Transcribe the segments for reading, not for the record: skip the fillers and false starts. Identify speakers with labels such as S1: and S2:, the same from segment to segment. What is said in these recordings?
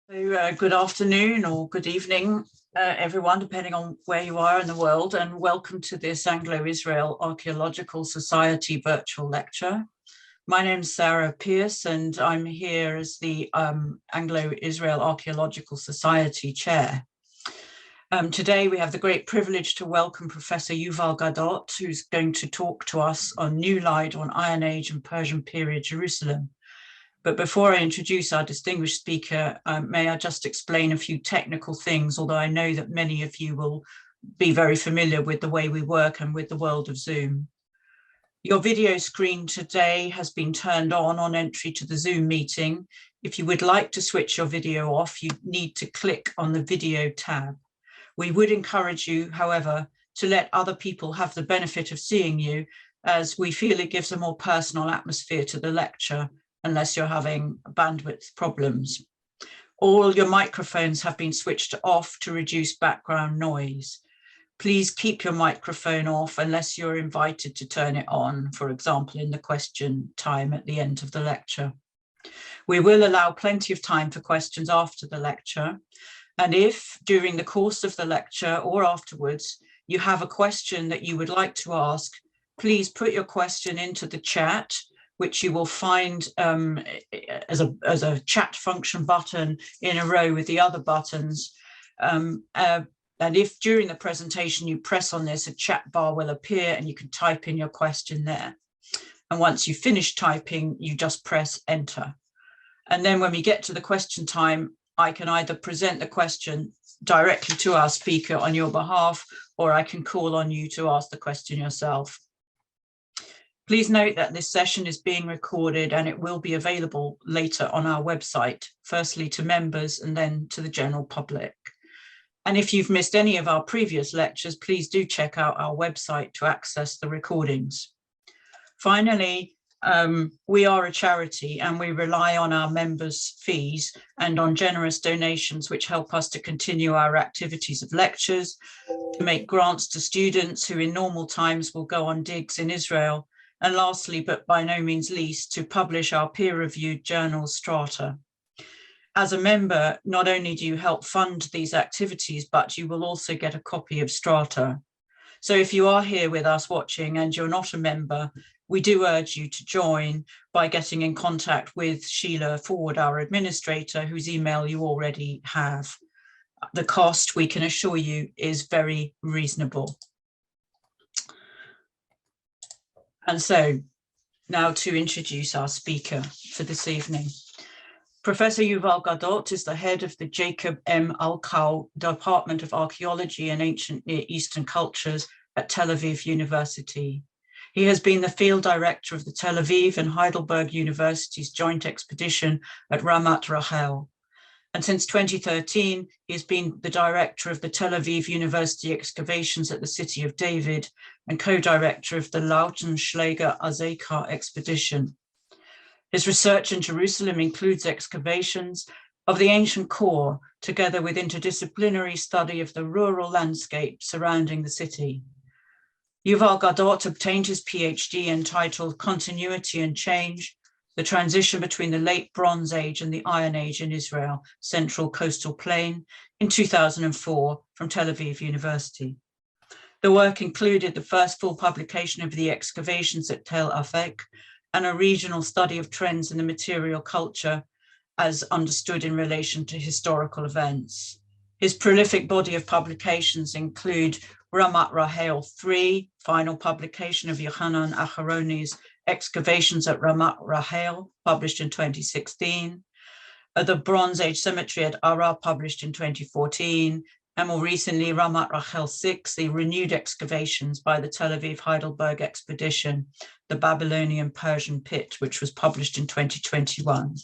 S1: Good afternoon or good evening, everyone, depending on where you are in the world, and welcome to this Anglo-Israel Archaeological Society virtual lecture. My name is Sarah Pierce, and I'm here as the Anglo-Israel Archaeological Society Chair. Today, we have the great privilege to welcome Professor Yuval Gadot, who's going to talk to us on new light on Iron Age and Persian period Jerusalem. But before I introduce our distinguished speaker, may I just explain a few technical things, although I know that many of you will be very familiar with the way we work and with the world of Zoom. Your video screen today has been turned on entry to the Zoom meeting. If you would like to switch your video off, you need to click on the video tab. We would encourage you, however, to let other people have the benefit of seeing you, as we feel it gives a more personal atmosphere to the lecture, unless you're having bandwidth problems. All your microphones have been switched off to reduce background noise. Please keep your microphone off unless you're invited to turn it on, for example, in the question time at the end of the lecture. We will allow plenty of time for questions after the lecture. And if during the course of the lecture or afterwards, you have a question that you would like to ask, please put your question into the chat, which you will find as a chat function button in a row with the other buttons. And if during the presentation you press on this, a chat bar will appear and you can type in your question there. And once you finish typing, you just press enter. And then when we get to the question time, I can either present the question directly to our speaker on your behalf, or I can call on you to ask the question yourself. Please note that this session is being recorded and it will be available later on our website, firstly to members and then to the general public. And if you've missed any of our previous lectures, please do check out our website to access the recordings. Finally, we are a charity and we rely on our members' fees and on generous donations which help us to continue our activities of lectures, to make grants to students who in normal times will go on digs in Israel, and lastly, but by no means least, to publish our peer-reviewed journal Strata. As a member, not only do you help fund these activities, but you will also get a copy of Strata. So if you are here with us watching and you're not a member, we do urge you to join by getting in contact with Sheila Ford, our administrator, whose email you already have. The cost, we can assure you, is very reasonable. And so now to introduce our speaker for this evening. Professor Yuval Gadot is the head of the Jacob M. Alkow Department of Archaeology and Ancient Near Eastern Cultures at Tel-Aviv University. He has been the field director of the Tel-Aviv and Heidelberg Universities joint expedition at Ramat Rahel. And since 2013, he has been the director of the Tel-Aviv University excavations at the city of David and co-director of the Lautenschläger Azekah expedition. His research in Jerusalem includes excavations of the ancient core, together with interdisciplinary study of the rural landscape surrounding the city. Yuval Gadot obtained his PhD entitled Continuity and Change: The Transition Between the Late Bronze Age and the Iron Age in Israel, Central Coastal Plain, in 2004 from Tel-Aviv University. The work included the first full publication of the excavations at Tel-Aviv and a regional study of trends in the material culture as understood in relation to historical events. His prolific body of publications include Ramat Rahel 3, final publication of Yochanan Aharoni's Excavations at Ramat Rahel, published in 2016, the Bronze Age Cemetery at Ara, published in 2014, and more recently, Ramat Rahel 6, the renewed excavations by the Tel-Aviv Heidelberg expedition, the Babylonian Persian pit, which was published in 2021.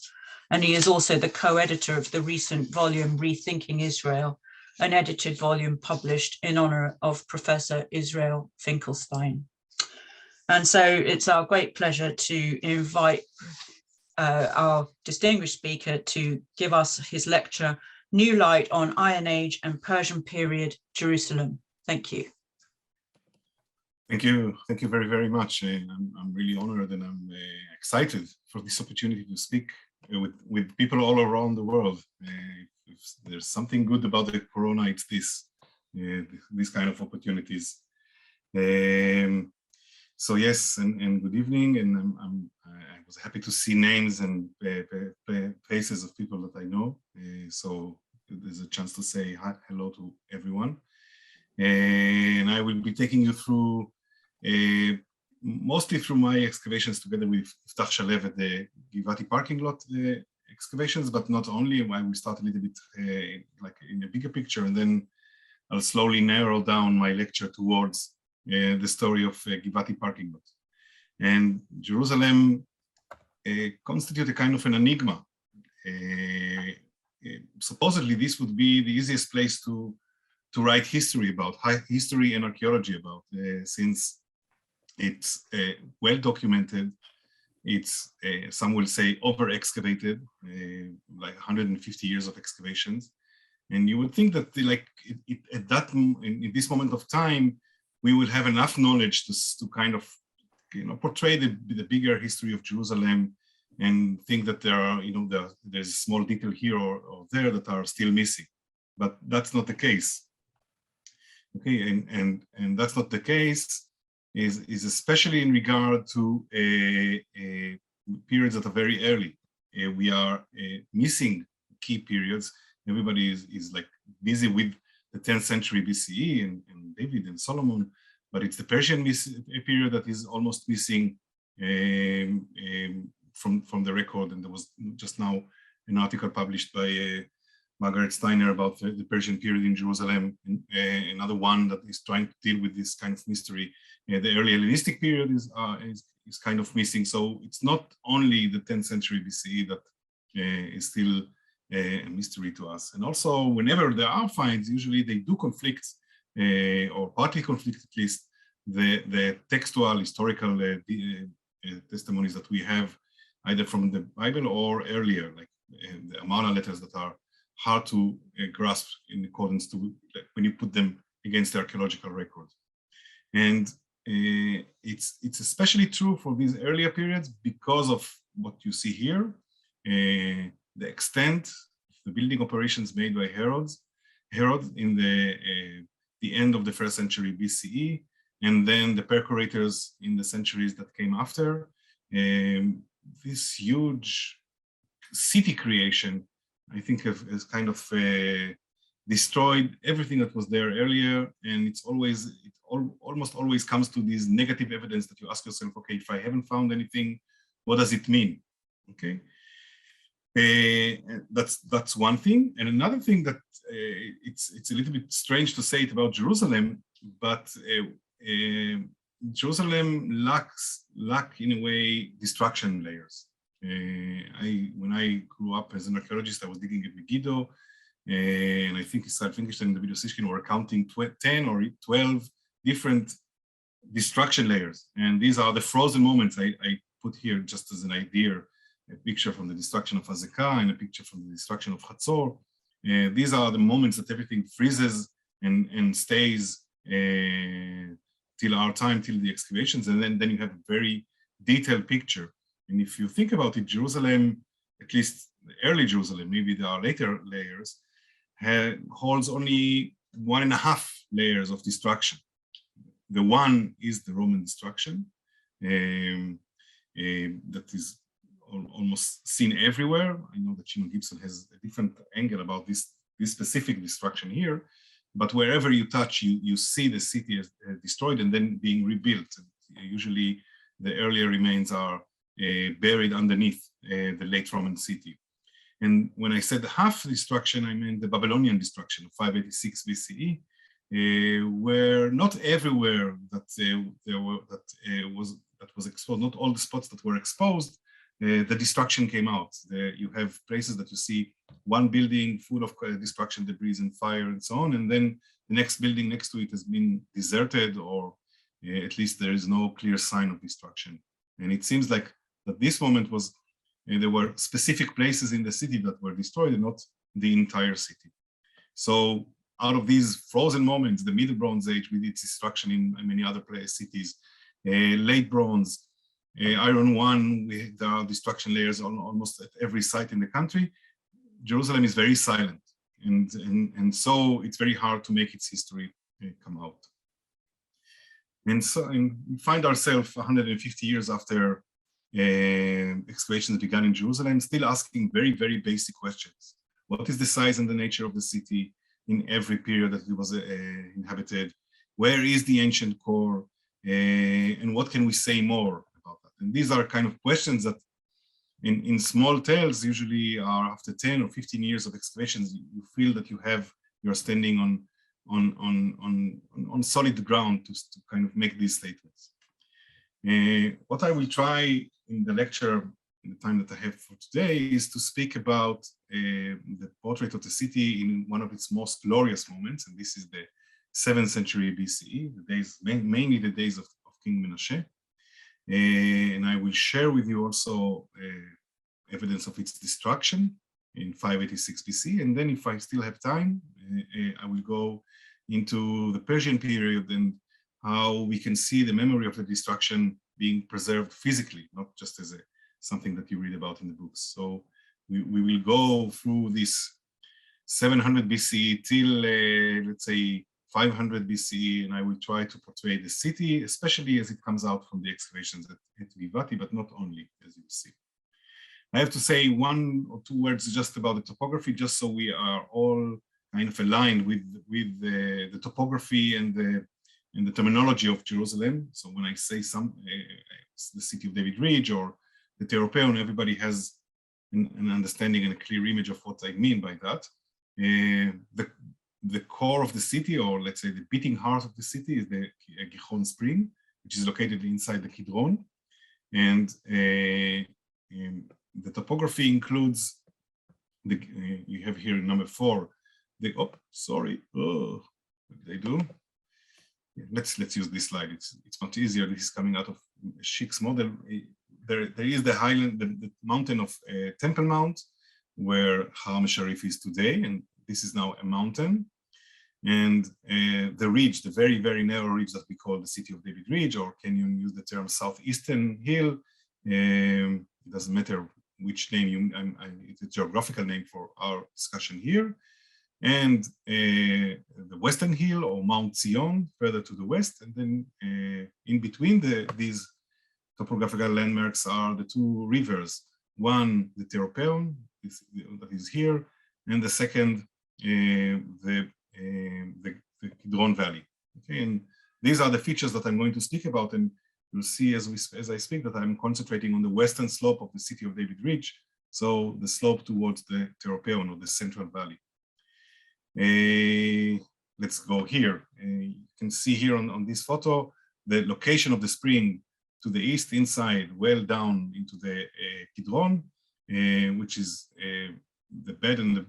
S1: And he is also the co-editor of the recent volume, Rethinking Israel, an edited volume published in honor of Professor Israel Finkelstein. And so it's our great pleasure to invite our distinguished speaker to give us his lecture, New Light on Iron Age and Persian Period Jerusalem. Thank you.
S2: Thank you very, very much. I'm really honored and I'm excited for this opportunity to speak with people all around the world. if there's something good about the corona, it's this kind of opportunities. So yes, and good evening, and I was happy to see names and faces of people that I know. So there's a chance to say hello to everyone. And I will be taking you through, mostly through my excavations together with Iftach Shalev at the Givati parking lot excavations, but not only. I will start a little bit like in a bigger picture, and then I'll slowly narrow down my lecture towards the story of Givati parking lot. And Jerusalem constitute a kind of an enigma. Supposedly, this would be the easiest place to write history about, history and archaeology about, since it's well documented. It's, some will say, over-excavated, like 150 years of excavations. And you would think that at that, in this moment of time, we will have enough knowledge to kind of, portray the bigger history of Jerusalem, and think that there are, there's a small detail here or there that are still missing. But that's not the case. Okay, and that's not the case, is especially in regard to periods that are very early. We are missing key periods. Everybody is like busy with the 10th century BCE and David and Solomon, but it's the Persian period that is almost missing from the record. And there was just now an article published by Margaret Steiner about the Persian period in Jerusalem, another one that is trying to deal with this kind of mystery. The early Hellenistic period is kind of missing. So it's not only the 10th century BCE that is still a mystery to us. And also, whenever there are finds, usually they do conflict, or partly conflict at least, the textual, historical testimonies that we have, either from the Bible or earlier, like the Amarna letters that are hard to grasp in accordance to when you put them against the archaeological record. And it's especially true for these earlier periods because of what you see here, the extent of the building operations made by Herod in the end of the 1st century BCE, and then the percorators in the centuries that came after. This huge city creation, I think, has kind of destroyed everything that was there earlier, and it almost always comes to this negative evidence that you ask yourself, okay, if I haven't found anything, what does it mean? Okay, that's one thing. And another thing that it's a little bit strange to say it about Jerusalem, but Jerusalem lacks in a way destruction layers. When I grew up as an archaeologist, I was digging at Megiddo, and I think Israel Finkelstein and David Osishkin were counting 10 or 12 different destruction layers. And these are the frozen moments I put here just as an idea, a picture from the destruction of Azekah and a picture from the destruction of Hatzor. These are the moments that everything freezes and stays till our time, till the excavations, and then you have a very detailed picture. And if you think about it, Jerusalem, at least early Jerusalem, maybe there are later layers, holds only 1.5 layers of destruction. The one is the Roman destruction, that is almost seen everywhere. I know that Shimon Gibson has a different angle about this specific destruction here, but wherever you touch, you see the city as destroyed and then being rebuilt. Usually the earlier remains are buried underneath the late Roman city. And when I said half destruction, I meant the Babylonian destruction of 586 BCE, where not everywhere that was exposed, not all the spots that were exposed, the destruction came out. You have places that you see one building full of destruction, debris and fire and so on, and then the next building next to it has been deserted, or at least there is no clear sign of destruction. And it seems like that this moment was, there were specific places in the city that were destroyed and not the entire city. So out of these frozen moments, the Middle Bronze Age with its destruction in many other cities, late Bronze, Iron One, there are destruction layers on almost at every site in the country. Jerusalem is very silent. and so it's very hard to make its history come out. And so we find ourselves 150 years after excavations began in Jerusalem, still asking very, very basic questions. What is the size and the nature of the city in every period that it was inhabited? Where is the ancient core? And what can we say more about that? And these are kind of questions that in small tales usually are after 10 or 15 years of excavations, you feel that you're standing on solid ground to kind of make these statements. What I will try in the lecture, in the time that I have for today, is to speak about the portrait of the city in one of its most glorious moments, and this is the 7th century BCE, the days, mainly the days of King Menashe. And I will share with you also evidence of its destruction in 586 BC. And then if I still have time, I will go into the Persian period and how we can see the memory of the destruction being preserved physically, not just as something that you read about in the books. So we will go through this 700 BC till, let's say, 500 BCE, and I will try to portray the city, especially as it comes out from the excavations at Givati, but not only, as you see. I have to say one or two words just about the topography, just so we are all kind of aligned with the topography and the terminology of Jerusalem. So when I say the city of David Ridge or the Tel-Aviv, everybody has an understanding and a clear image of what I mean by that. The core of the city, or let's say the beating heart of the city, is the Gihon Spring, which is located inside the Kidron. And the topography includes, you have here number 4, what did I do? Yeah, let's use this slide. It's much easier. This is coming out of Schick's model. There is the highland, the mountain of Temple Mount, where Haram Sharif is today, and this is now a mountain. And the ridge, the very, very narrow ridge that we call the City of David Ridge, or can you use the term Southeastern Hill? It doesn't matter which name it's a geographical name for our discussion here. And the Western Hill, or Mount Zion, further to the west. And then in between these topographical landmarks are the 2 rivers. One, the Tel-Aviv, that is here, and the second, the Kidron Valley. Okay, and these are the features that I'm going to speak about, and you'll see as I speak that I'm concentrating on the western slope of the City of David Ridge, so the slope towards the Tel-Aviv, or the Central Valley. Let's go here. You can see here on this photo the location of the spring to the east, inside, well down into the Kidron, which is the bed and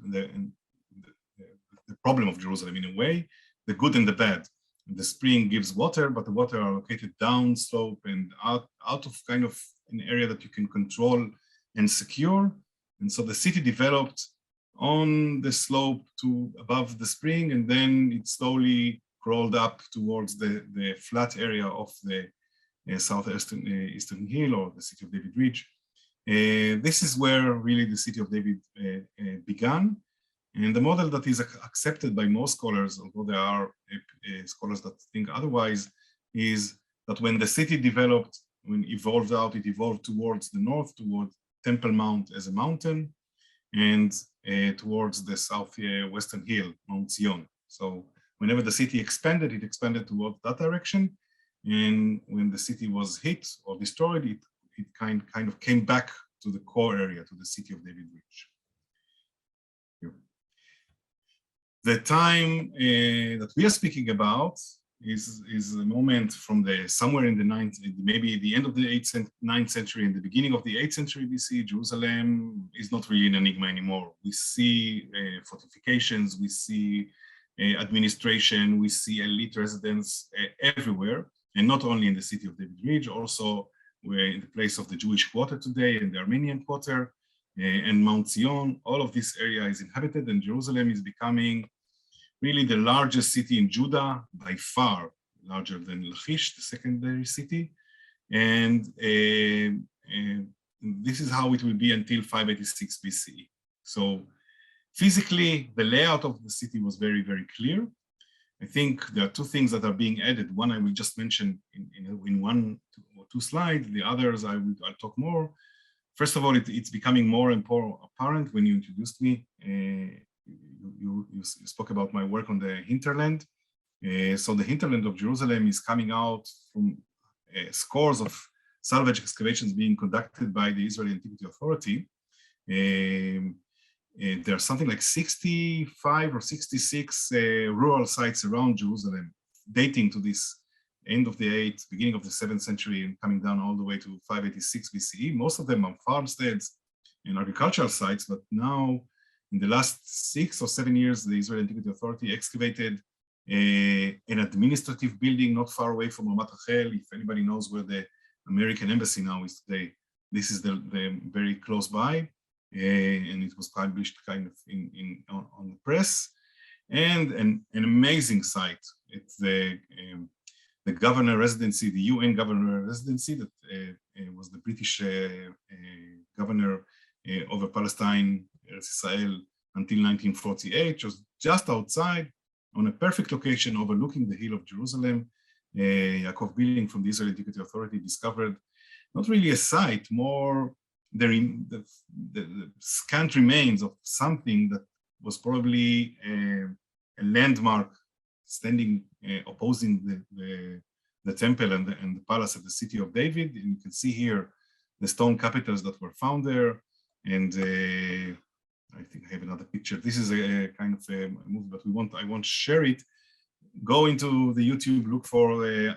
S2: the problem of Jerusalem in a way, the good and the bad. The spring gives water, but the water are located down slope and out of kind of an area that you can control and secure. And so the city developed on the slope to above the spring, and then it slowly crawled up towards the flat area of the Southeastern Eastern Hill, or the City of David Ridge. This is where really the City of David began. And the model that is accepted by most scholars, although there are scholars that think otherwise, is that when the city developed, when it evolved out, it evolved towards the north, towards Temple Mount as a mountain, and towards the southwestern hill, Mount Zion. So whenever the city expanded, it expanded towards that direction. And when the city was hit or destroyed, it kind of came back to the core area, to the City of David Ridge. The time that we are speaking about is a moment from somewhere in the 9th, maybe the end of the 9th century and the beginning of the 8th century BC. Jerusalem is not really an enigma anymore. We see fortifications, we see administration, we see elite residence everywhere, and not only in the City of David Ridge, also we're in the place of the Jewish quarter today and the Armenian quarter and Mount Zion. All of this area is inhabited, and Jerusalem is becoming really the largest city in Judah, by far larger than Lachish, the secondary city. And this is how it will be until 586 BCE. So Physically, the layout of the city was very, very clear. I think there are two things that are being added. One I will just mention in one or two slides. The others I'll talk more. First of all, it's becoming more and more apparent when you introduced me. You spoke about my work on the hinterland. So the hinterland of Jerusalem is coming out from scores of salvage excavations being conducted by the Israeli Antiquity Authority. There are something like 65 or 66 rural sites around Jerusalem, dating to this end of the 8th, beginning of the 7th century, and coming down all the way to 586 BCE. Most of them are farmsteads and agricultural sites, but now, in the last 6 or 7 years, the Israeli Antiquity Authority excavated an administrative building not far away from Ramat Rahel. If anybody knows where the American embassy now is today, this is the very close by. And it was published kind of on the press, and an amazing site. It's the governor residency, the UN governor residency that was the British governor over Palestine, Israel until 1948, was just outside on a perfect location overlooking the hill of Jerusalem. Yaakov Billing from the Israeli Antiquity Authority discovered not really a site, more the scant remains of something that was probably a landmark standing opposing the temple and the palace of the city of David. And you can see here the stone capitals that were found there. And I think I have another picture. This is a kind of a movie, but I want to share it. Go into the YouTube, look for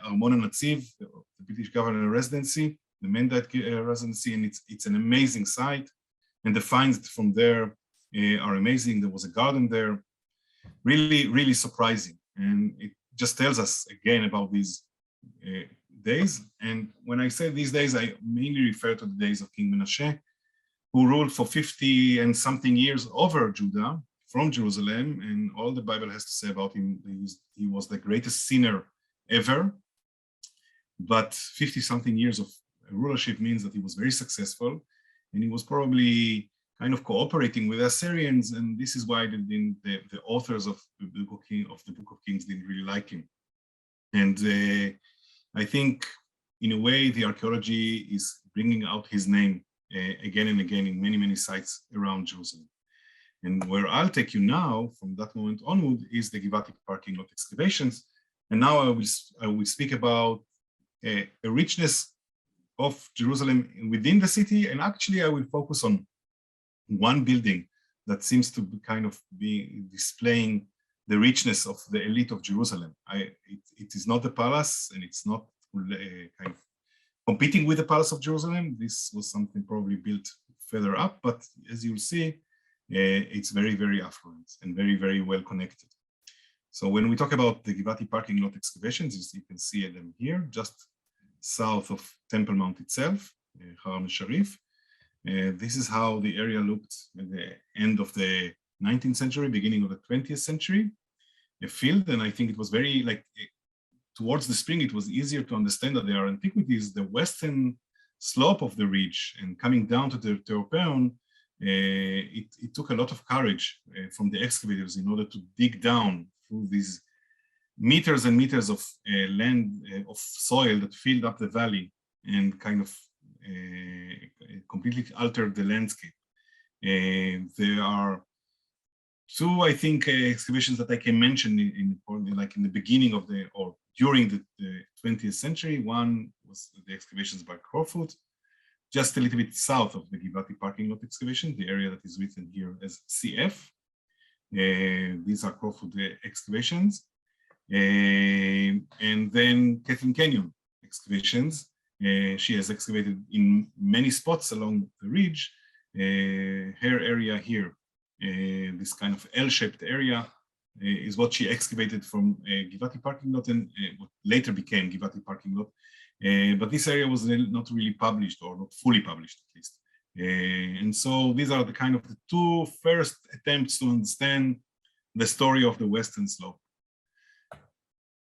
S2: Armon Natziv, the British governor residency, the Mendite residency, and it's an amazing site. And the finds from there are amazing. There was a garden there, really, really surprising. And it just tells us again about these days. And when I say these days, I mainly refer to the days of King Menashe, who ruled for 50 and something years over Judah from Jerusalem. And all the Bible has to say about him, he was the greatest sinner ever. But 50 something years of rulership means that he was very successful, and he was probably kind of cooperating with the Assyrians, and this is why the authors of the Book of Kings didn't really like him. And I think, in a way, the archaeology is bringing out his name again and again in many, many sites around Jerusalem. And where I'll take you now, from that moment onward, is the Givati parking lot excavations. And now I will speak about a richness of Jerusalem within the city, and actually I will focus on one building that seems to be kind of be displaying the richness of the elite of Jerusalem. It is not the palace, and it's not kind of competing with the palace of Jerusalem. This was something probably built further up, but as you'll see, it's very, very affluent and very, very well connected. So when we talk about the Givati parking lot excavations, you can see them here, just south of Temple Mount itself, Haram Sharif. This is how the area looked at the end of the 19th century, beginning of the 20th century, a field. And I think it was very, like, towards the spring, it was easier to understand that there are antiquities. The western slope of the ridge and coming down to the Teopeon, it took a lot of courage from the excavators in order to dig down through these meters and meters of land, of soil that filled up the valley and kind of completely altered the landscape. There are two, I think, excavations that I can mention in the beginning of or during the 20th century. One was the excavations by Crowfoot, just a little bit south of the Givati parking lot excavation, the area that is written here as CF. These are Crowfoot excavations. And then Kathleen Canyon excavations. She has excavated in many spots along the ridge. Her area here, this kind of L-shaped area, is what she excavated from Givati parking lot, and what later became Givati parking lot. But this area was not really published, or not fully published at least. And so these are the kind of the two first attempts to understand the story of the Western Slope.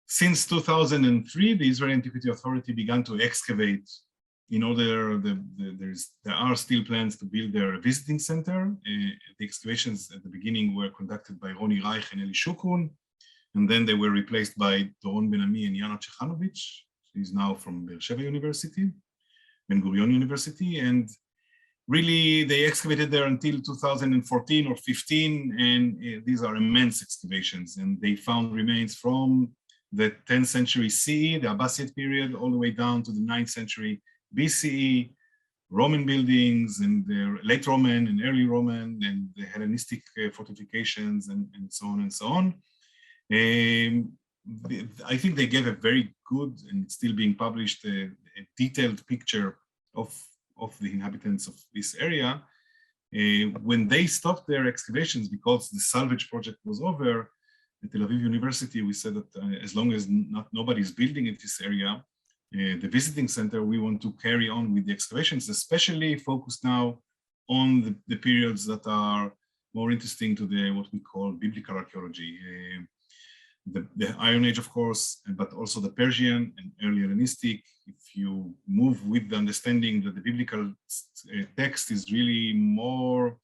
S2: Since 2003, the Israeli Antiquity Authority began to excavate in order, there are still plans to build their visiting center. The excavations at the beginning were conducted by Roni Reich and Eli Shukun, and then they were replaced by Doron Ben-Ami and Yana Chechanovich. She's now from Beersheba University, Ben Gurion University, and really they excavated there until 2014 or 15, and these are immense excavations, and they found remains from the 10th century CE, the Abbasid period, all the way down to the 9th century BCE, Roman buildings, and the late Roman and early Roman, and the Hellenistic fortifications, and so on and so on. I think they gave a very good, and it's still being published, a detailed picture of the inhabitants of this area. When they stopped their excavations because the salvage project was over, at Tel-Aviv University, we said that as long as nobody is building in this area, the visiting center, we want to carry on with the excavations, especially focused now on the periods that are more interesting to what we call biblical archaeology. The Iron Age, of course, but also the Persian and early Hellenistic. If you move with the understanding that the biblical text is really more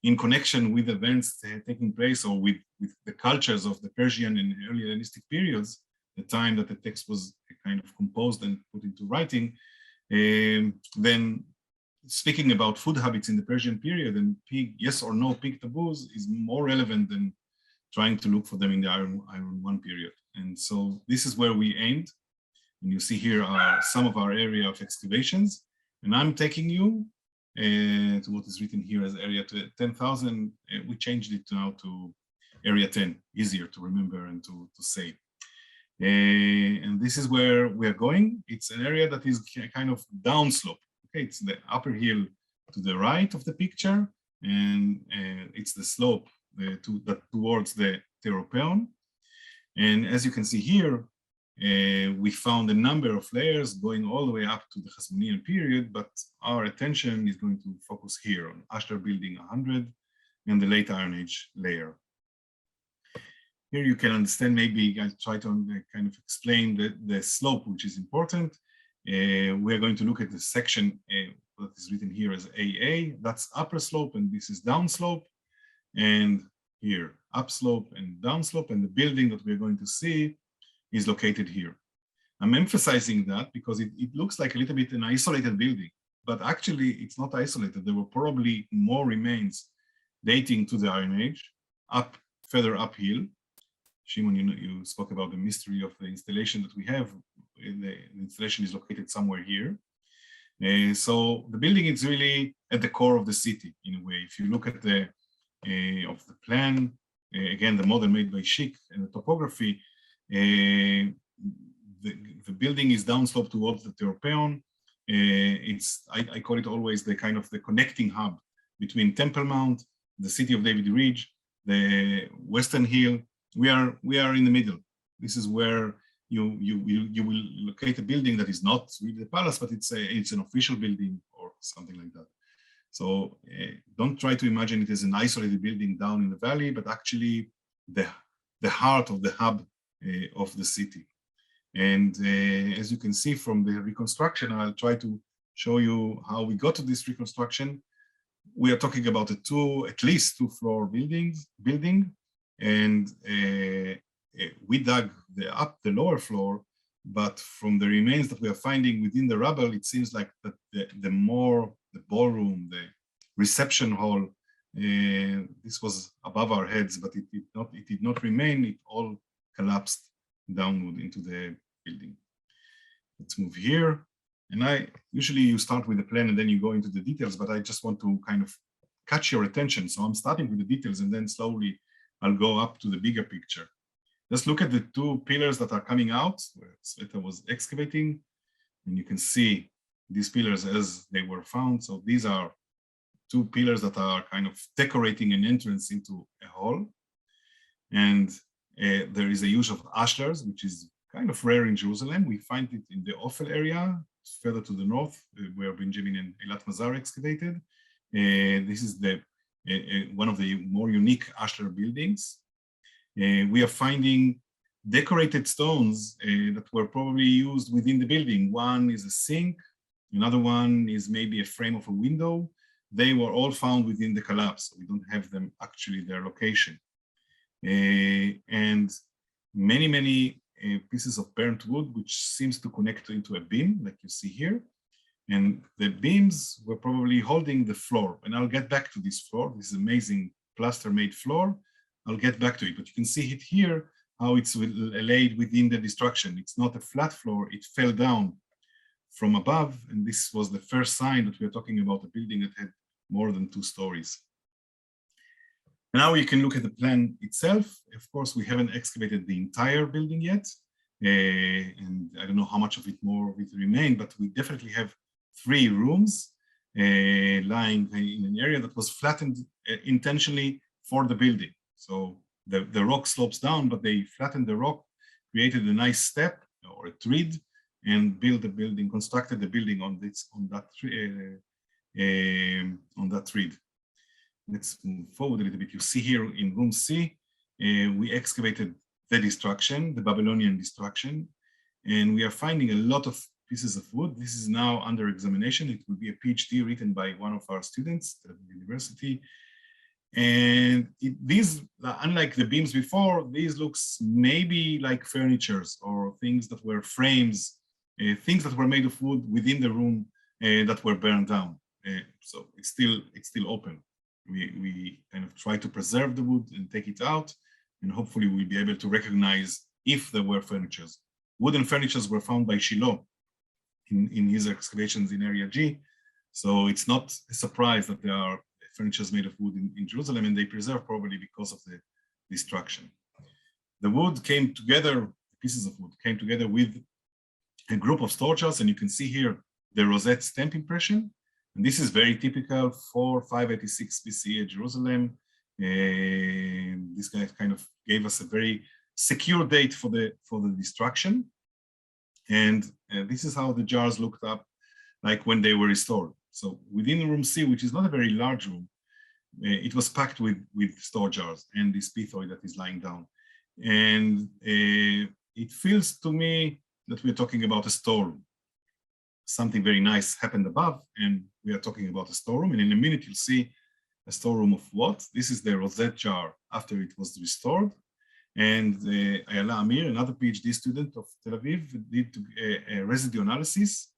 S2: in connection with events taking place, or with the cultures of the Persian and early Hellenistic periods, the time that the text was kind of composed and put into writing, then speaking about food habits in the Persian period and pig, yes or no pig taboos, is more relevant than trying to look for them in the Iron I period. And so this is where we aimed. And you see here are some of our area of excavations. And I'm taking you to what is written here as area 10,000. We changed it now to area 10, easier to remember and to say. And this is where we are going. It's an area that is kind of downslope. Okay, it's the upper hill to the right of the picture, and it's the slope towards the Theropeon. And as you can see here, we found a number of layers going all the way up to the Hasmonean period, but our attention is going to focus here on Ashlar Building 100 and the late Iron Age layer. Here you can understand, maybe I try to kind of explain the slope, which is important. We are going to look at the section that is written here as AA, that's upper slope, and this is downslope. And here, upslope and downslope, and the building that we're going to see is located here. I'm emphasizing that because it looks like a little bit an isolated building, but actually it's not isolated. There were probably more remains dating to the Iron Age, further uphill. Shimon, you spoke about the mystery of the installation that we have. The installation is located somewhere here. So the building is really at the core of the city in a way. If you look at the plan, again, the model made by Schick and the topography, the building is downslope towards the Theropeon. I call it always the kind of the connecting hub between Temple Mount, the city of David Ridge, the Western Hill. We are in the middle. This is where you will locate a building that is not really the palace, but it's an official building or something like that. So don't try to imagine it as an isolated building down in the valley, but actually the heart of the hub of the city. And as you can see from the reconstruction, I'll try to show you how we got to this reconstruction. We are talking about at least two-floor building, and we dug the lower floor, but from the remains that we are finding within the rubble, it seems like that the ballroom, the reception hall, this was above our heads, but it did not remain. It all collapsed downward into the building. Let's move here. And usually you start with the plan and then you go into the details, but I just want to kind of catch your attention. So I'm starting with the details and then slowly I'll go up to the bigger picture. Just look at the two pillars that are coming out where Sveta was excavating, and you can see these pillars as they were found. So these are two pillars that are kind of decorating an entrance into a hall. And there is a use of ashlars, which is kind of rare in Jerusalem. We find it in the Ophel area, further to the north, where Benjamin and Eilat Mazar excavated. This is one of the more unique ashlar buildings. We are finding decorated stones that were probably used within the building. One is a sink, Another one is maybe a frame of a window. They were all found within the collapse. We don't have them actually their location. And many pieces of burnt wood, which seems to connect into a beam, like you see here. And the beams were probably holding the floor. And I'll get back to this floor. This amazing plaster-made floor. I'll get back to it, but you can see it here, how it's laid within the destruction. It's not a flat floor, it fell down from above. And this was the first sign that we're talking about a building that had more than 2 stories. Now you can look at the plan itself. Of course, we haven't excavated the entire building yet. And I don't know how much of it more of it remained, but we definitely have 3 rooms lying in an area that was flattened intentionally for the building. So the rock slopes down, but they flattened the rock, created a nice step or a tread, and built the building, constructed the building on that tread. Let's move forward a little bit. You see here in room C, we excavated the destruction, the Babylonian destruction, and we are finding a lot of pieces of wood. This is now under examination. It will be a PhD written by one of our students at the university. And these, unlike the beams before, these looks maybe like furnitures or things that were frames, things that were made of wood within the room that were burned down. So it's still open. We kind of try to preserve the wood and take it out, and hopefully we'll be able to recognize if there were furnitures. Wooden furnitures were found by Shiloh in his excavations in Area G. So it's not a surprise that there are furnitures made of wood in Jerusalem, and they preserve probably because of the destruction. The wood came together, pieces of wood came together with a group of storage, and you can see here the rosette stamp impression. And this is very typical for 586 BCE at Jerusalem. This guy kind of gave us a very secure date for the destruction. And this is how the jars looked up like when they were restored. So within room C, which is not a very large room, it was packed with store jars and this pithoid that is lying down. And it feels to me that we're talking about a storeroom. Something very nice happened above, and we are talking about a storeroom. And in a minute, you'll see a storeroom of what? This is the rosette jar after it was restored. And Ayala Amir, another PhD student of Tel Aviv, did a residue analysis.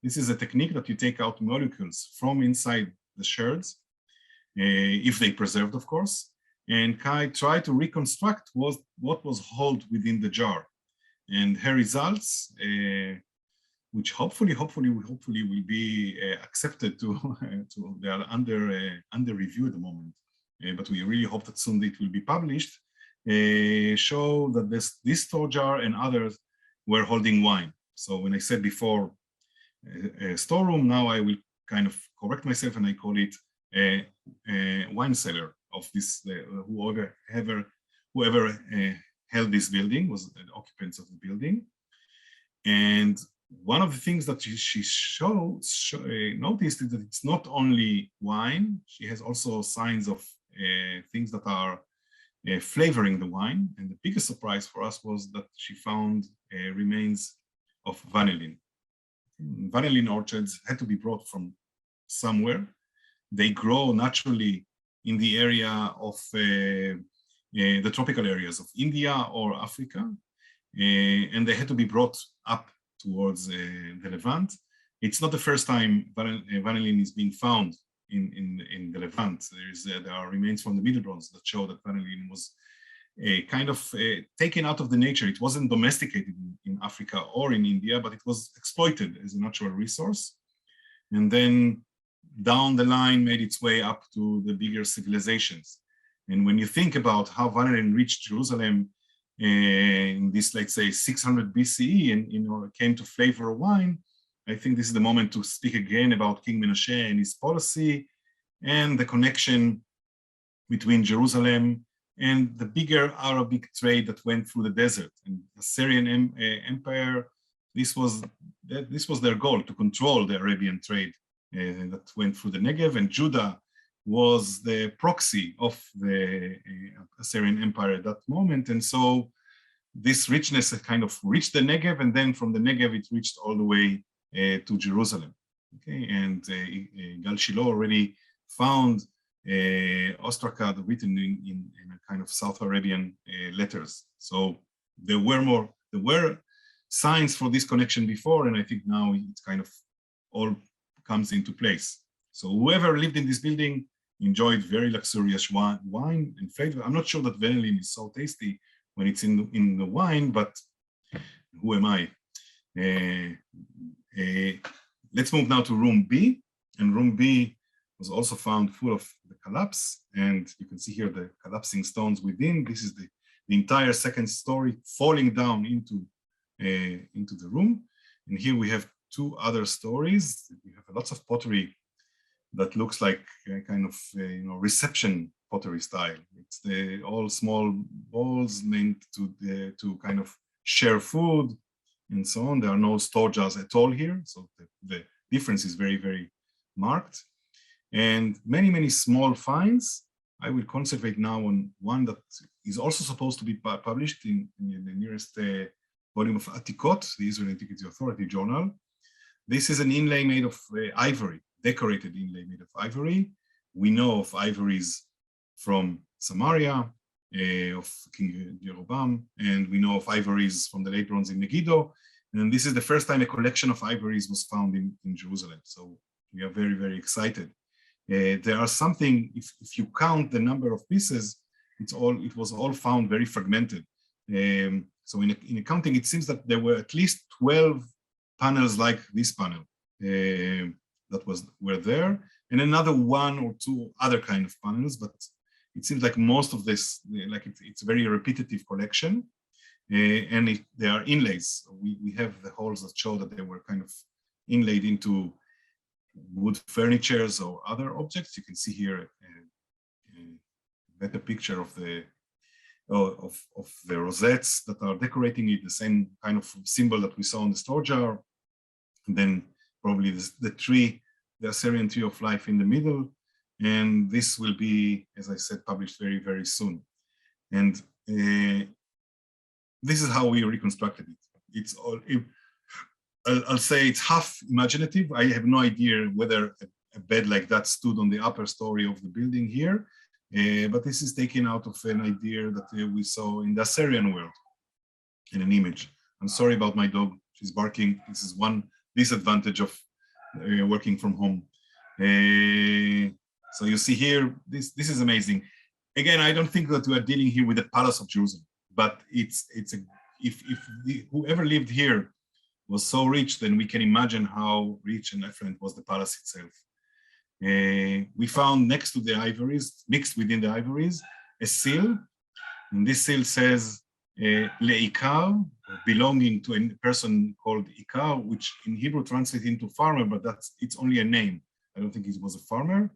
S2: This is a technique that you take out molecules from inside the sherds, if they preserved, of course, and try to reconstruct what was held within the jar. And her results, which hopefully will be accepted they are under review at the moment, but we really hope that soon it will be published, show that this store jar and others were holding wine. So when I said before a storeroom, now I will kind of correct myself and I call it a wine cellar of this, whoever held this building was the occupants of the building. And one of the things that she noticed is that it's not only wine, she has also signs of things that are flavoring the wine. And the biggest surprise for us was that she found remains of vanillin. Vanillin orchards had to be brought from somewhere. They grow naturally in the area of the tropical areas of India or Africa, and they had to be brought up towards the Levant. It's not the first time vanillin is being found in the Levant. There are remains from the Middle Bronze that show that vanillin was kind of taken out of the nature. It wasn't domesticated in Africa or in India, but it was exploited as a natural resource. And then down the line made its way up to the bigger civilizations. And when you think about how vanillin reached Jerusalem in this, let's say, 600 BCE, and came to flavor wine, I think this is the moment to speak again about King Menashe and his policy and the connection between Jerusalem and the bigger Arabic trade that went through the desert. And Assyrian Empire, this was their goal, to control the Arabian trade that went through the Negev, and Judah was the proxy of the Assyrian Empire at that moment. And so this richness kind of reached the Negev, and then from the Negev it reached all the way to Jerusalem. Okay, and Gal Shiloh already found ostracad written in a kind of South Arabian letters. So there were signs for this connection before, and I think now it kind of all comes into place. So whoever lived in this building enjoyed very luxurious wine and flavor. I'm not sure that vanillin is so tasty when it's in the wine, but who am I? Let's move now to room B, and room B was also found full of the collapse, and you can see here the collapsing stones within. This is the entire second story falling down into the room, and here we have two other stories. We have lots of pottery that looks like a kind of reception pottery style. It's all small bowls meant to kind of share food and so on. There are no store jars at all here, so the difference is very, very marked. And many, many small finds. I will concentrate now on one that is also supposed to be published in the nearest volume of Atikot, the Israel Antiquity Authority journal. This is an inlay made of ivory, decorated inlay made of ivory. We know of ivories from Samaria, of King Jeroboam, and we know of ivories from the late bronze in Megiddo. And this is the first time a collection of ivories was found in Jerusalem. So we are very, very excited. There are something, if you count the number of pieces, it was all found very fragmented. So in accounting, it seems that there were at least 12 panels like this panel that were there, and another one or two other kind of panels, but it seems like most of this, like it's a very repetitive collection, and there are inlays. We have the holes that show that they were kind of inlaid into wood furnitures or other objects. You can see here a better picture of the rosettes that are decorating it, the same kind of symbol that we saw on the store jar. And then probably the tree, the Assyrian tree of life in the middle. And this will be, as I said, published very, very soon. And this is how we reconstructed it. It's all, I'll say it's half imaginative. I have no idea whether a bed like that stood on the upper story of the building here, but this is taken out of an idea that we saw in the Assyrian world in an image. I'm sorry about my dog, she's barking. This is one disadvantage of working from home. So you see here, this is amazing. Again, I don't think that we are dealing here with the Palace of Jerusalem, but if whoever lived here was so rich, then we can imagine how rich and affluent was the palace itself. We found next to the ivories, mixed within the ivories, a seal, and this seal says le'ikar, belonging to a person called Ikar, which in Hebrew translates into farmer, but it's only a name. I don't think he was a farmer.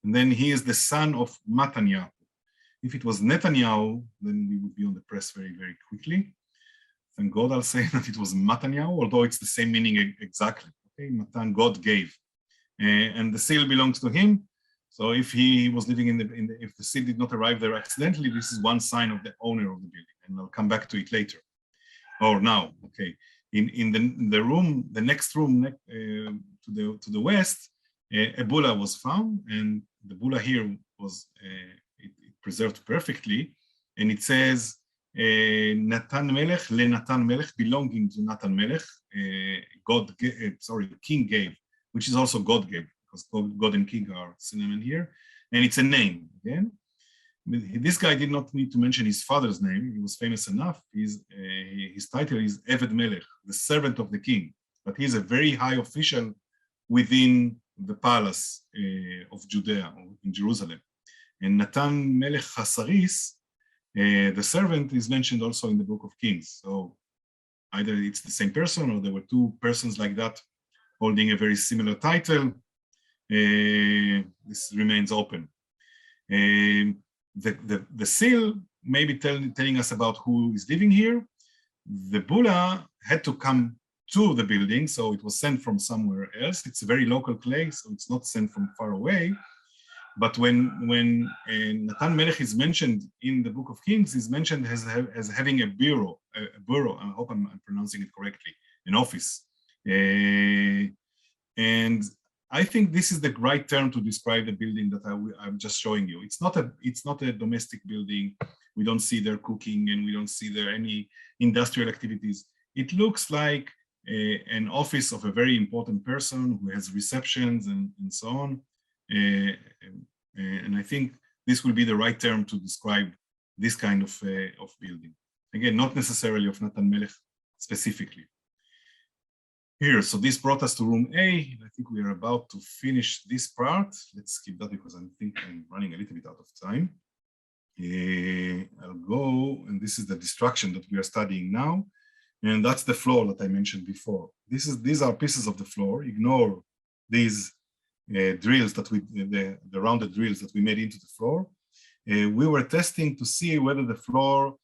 S2: And then he is the son of Mataniah. If it was Netanyahu, then we would be on the press very, very quickly. Thank God I'll say that it was Mataniah, although it's the same meaning exactly. Okay, Matan, God gave. And the seal belongs to him. So if he was living if the seal did not arrive there accidentally, this is one sign of the owner of the building. And I'll come back to it later. Or now, okay. In the room, the next room to the west, a bulla was found, and the bulla here was it preserved perfectly, and it says Natan Melech le Natan Melech, belonging to Natan Melech. King gave, which is also God gave, because God and King are synonym here, and it's a name again. This guy did not need to mention his father's name. He was famous enough. His title is Eved Melech, the servant of the king. But he's a very high official within the palace of Judea, in Jerusalem. And Natan Melech Hasaris, the servant, is mentioned also in the Book of Kings. So either it's the same person, or there were two persons like that holding a very similar title. This remains open. The seal may be telling us about who is living here. The bulla had to come to the building, so it was sent from somewhere else. It's a very local clay, so it's not sent from far away. But when Natan Melech is mentioned in the Book of Kings, he's mentioned as having a bureau. I hope I'm pronouncing it correctly, an office. And I think this is the right term to describe the building that I'm just showing you. It's not a domestic building. We don't see there cooking, and we don't see there any industrial activities. It looks like an office of a very important person who has receptions and so on. And I think this will be the right term to describe this kind of building. Again, not necessarily of Natan Melech specifically. Here, so this brought us to room A. I think we are about to finish this part. Let's skip that because I think I'm running a little bit out of time. I'll go, and this is the destruction that we are studying now. And that's the floor that I mentioned before. These are pieces of the floor. Ignore these drills that the rounded drills that we made into the floor. We were testing to see whether the floor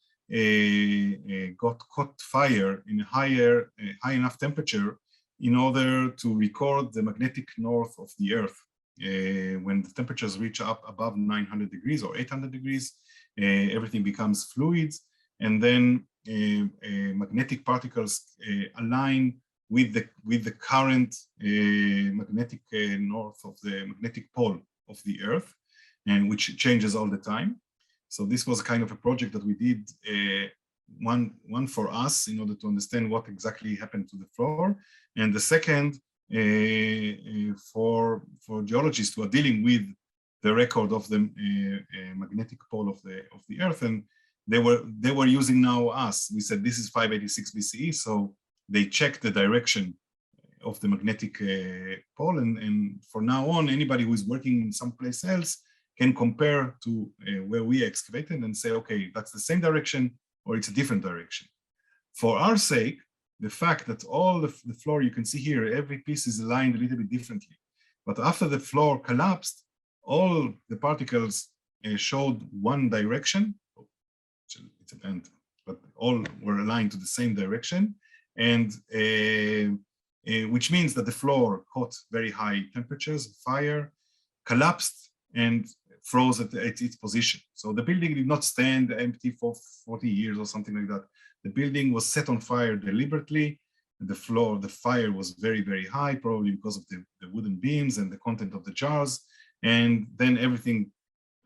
S2: got caught fire in a high enough temperature in order to record the magnetic north of the Earth. When the temperatures reach up above 900 degrees or 800 degrees, everything becomes fluids, and then magnetic particles align with the current magnetic north of the magnetic pole of the Earth, and which changes all the time. So this was kind of a project that we did, one for us in order to understand what exactly happened to the floor, and the second for geologists who are dealing with the record of the magnetic pole of the Earth, and they were using now us. We said this is 586 BCE, so they checked the direction of the magnetic pole, and for now on, anybody who is working in someplace else can compare to where we excavated and say, okay, that's the same direction or it's a different direction. For our sake, the fact that all the floor you can see here, every piece is aligned a little bit differently. But after the floor collapsed, all the particles showed one direction. It's an end, but all were aligned to the same direction. And which means that the floor caught very high temperatures, fire, collapsed, and froze at its position. So the building did not stand empty for 40 years or something like that. The building was set on fire deliberately. The fire was very, very high, probably because of the wooden beams and the content of the jars. And then everything,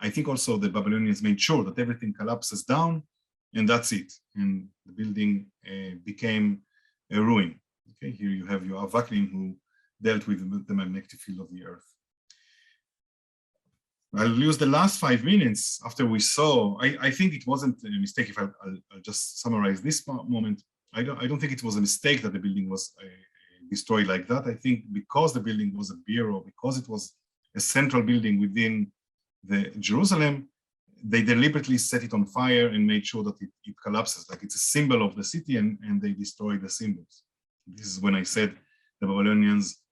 S2: I think also the Babylonians made sure that everything collapses down, and that's it. And the building became a ruin. Okay, here you have your Avaklin, who dealt with the magnetic field of the Earth. I'll use the last 5 minutes after we saw. I think it wasn't a mistake. If I'll just summarize this moment, I don't think it was a mistake that the building was destroyed like that. I think because the building was a bureau, because it was a central building within the Jerusalem, they deliberately set it on fire and made sure that it collapses, like it's a symbol of the city, and they destroyed the symbols. This is when I said the Babylonians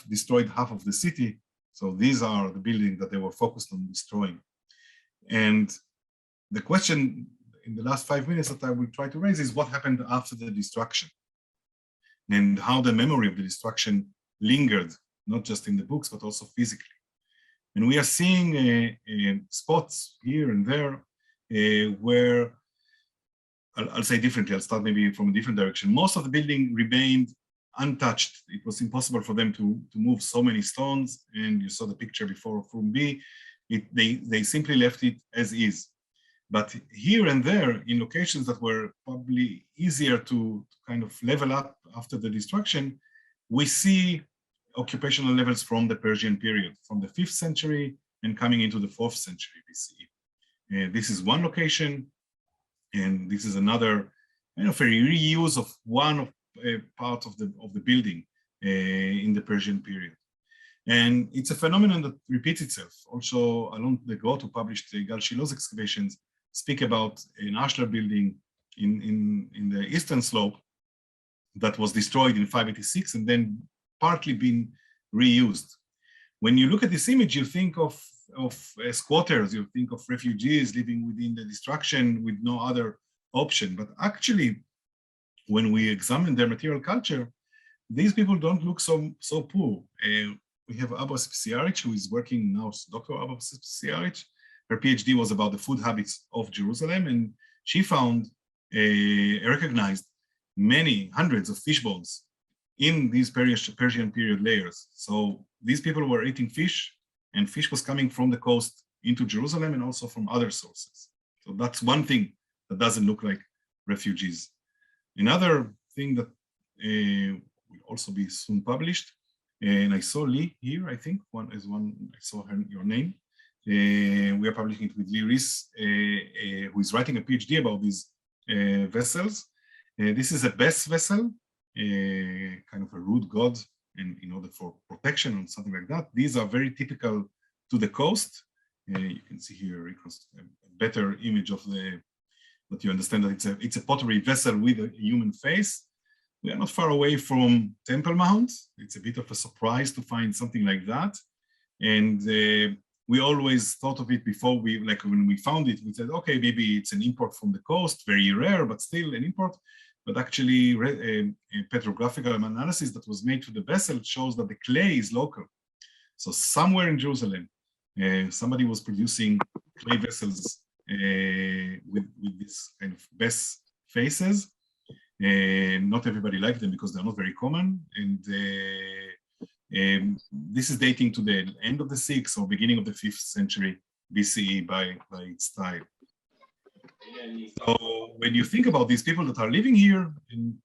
S2: destroyed half of the city. So these are the buildings that they were focused on destroying. And the question in the last 5 minutes that I will try to raise is what happened after the destruction, and how the memory of the destruction lingered, not just in the books, but also physically. And we are seeing spots here and there where, I'll say differently, I'll start maybe from a different direction. Most of the building remained untouched. It was impossible for them to move so many stones, and you saw the picture before of room B. They simply left it as is. But here and there, in locations that were probably easier to kind of level up after the destruction, we see occupational levels from the Persian period, from the 5th century and coming into the 4th century BCE. This is one location, and this is another kind of a reuse of one part of the building in the Persian period. And it's a phenomenon that repeats itself. Also, Alon Gadot, who published Gal Shiloh's excavations, speak about an Ashlar building in the eastern slope that was destroyed in 586 and then partly been reused. When you look at this image, you think of squatters, you think of refugees living within the destruction with no other option. But actually, when we examine their material culture, these people don't look so poor. We have Abbas Psiarich, who is working now, Dr. Abbas Psiarich. Her PhD was about the food habits of Jerusalem, and she recognized many hundreds of fish bones in these Persian period layers. So these people were eating fish, and fish was coming from the coast into Jerusalem and also from other sources. So that's one thing that doesn't look like refugees. Another thing that will also be soon published, and I saw Lee here, I think, I saw your name. We are publishing it with Lee Rees, who is writing a PhD about these vessels. This is a Bess vessel, kind of a root god, and in order for protection or something like that. These are very typical to the coast. You can see here a better image of but you understand that it's a pottery vessel with a human face. We are not far away from Temple Mount. It's a bit of a surprise to find something like that. And we always thought of it before when we found it, we said, okay, maybe it's an import from the coast, very rare, but still an import. But actually, a petrographical analysis that was made to the vessel shows that the clay is local. So somewhere in Jerusalem, somebody was producing clay vessels with this kind of Bess faces. Not everybody liked them because they're not very common. And this is dating to the end of the 6th or beginning of the 5th century BCE by its style. So when you think about these people that are living here, and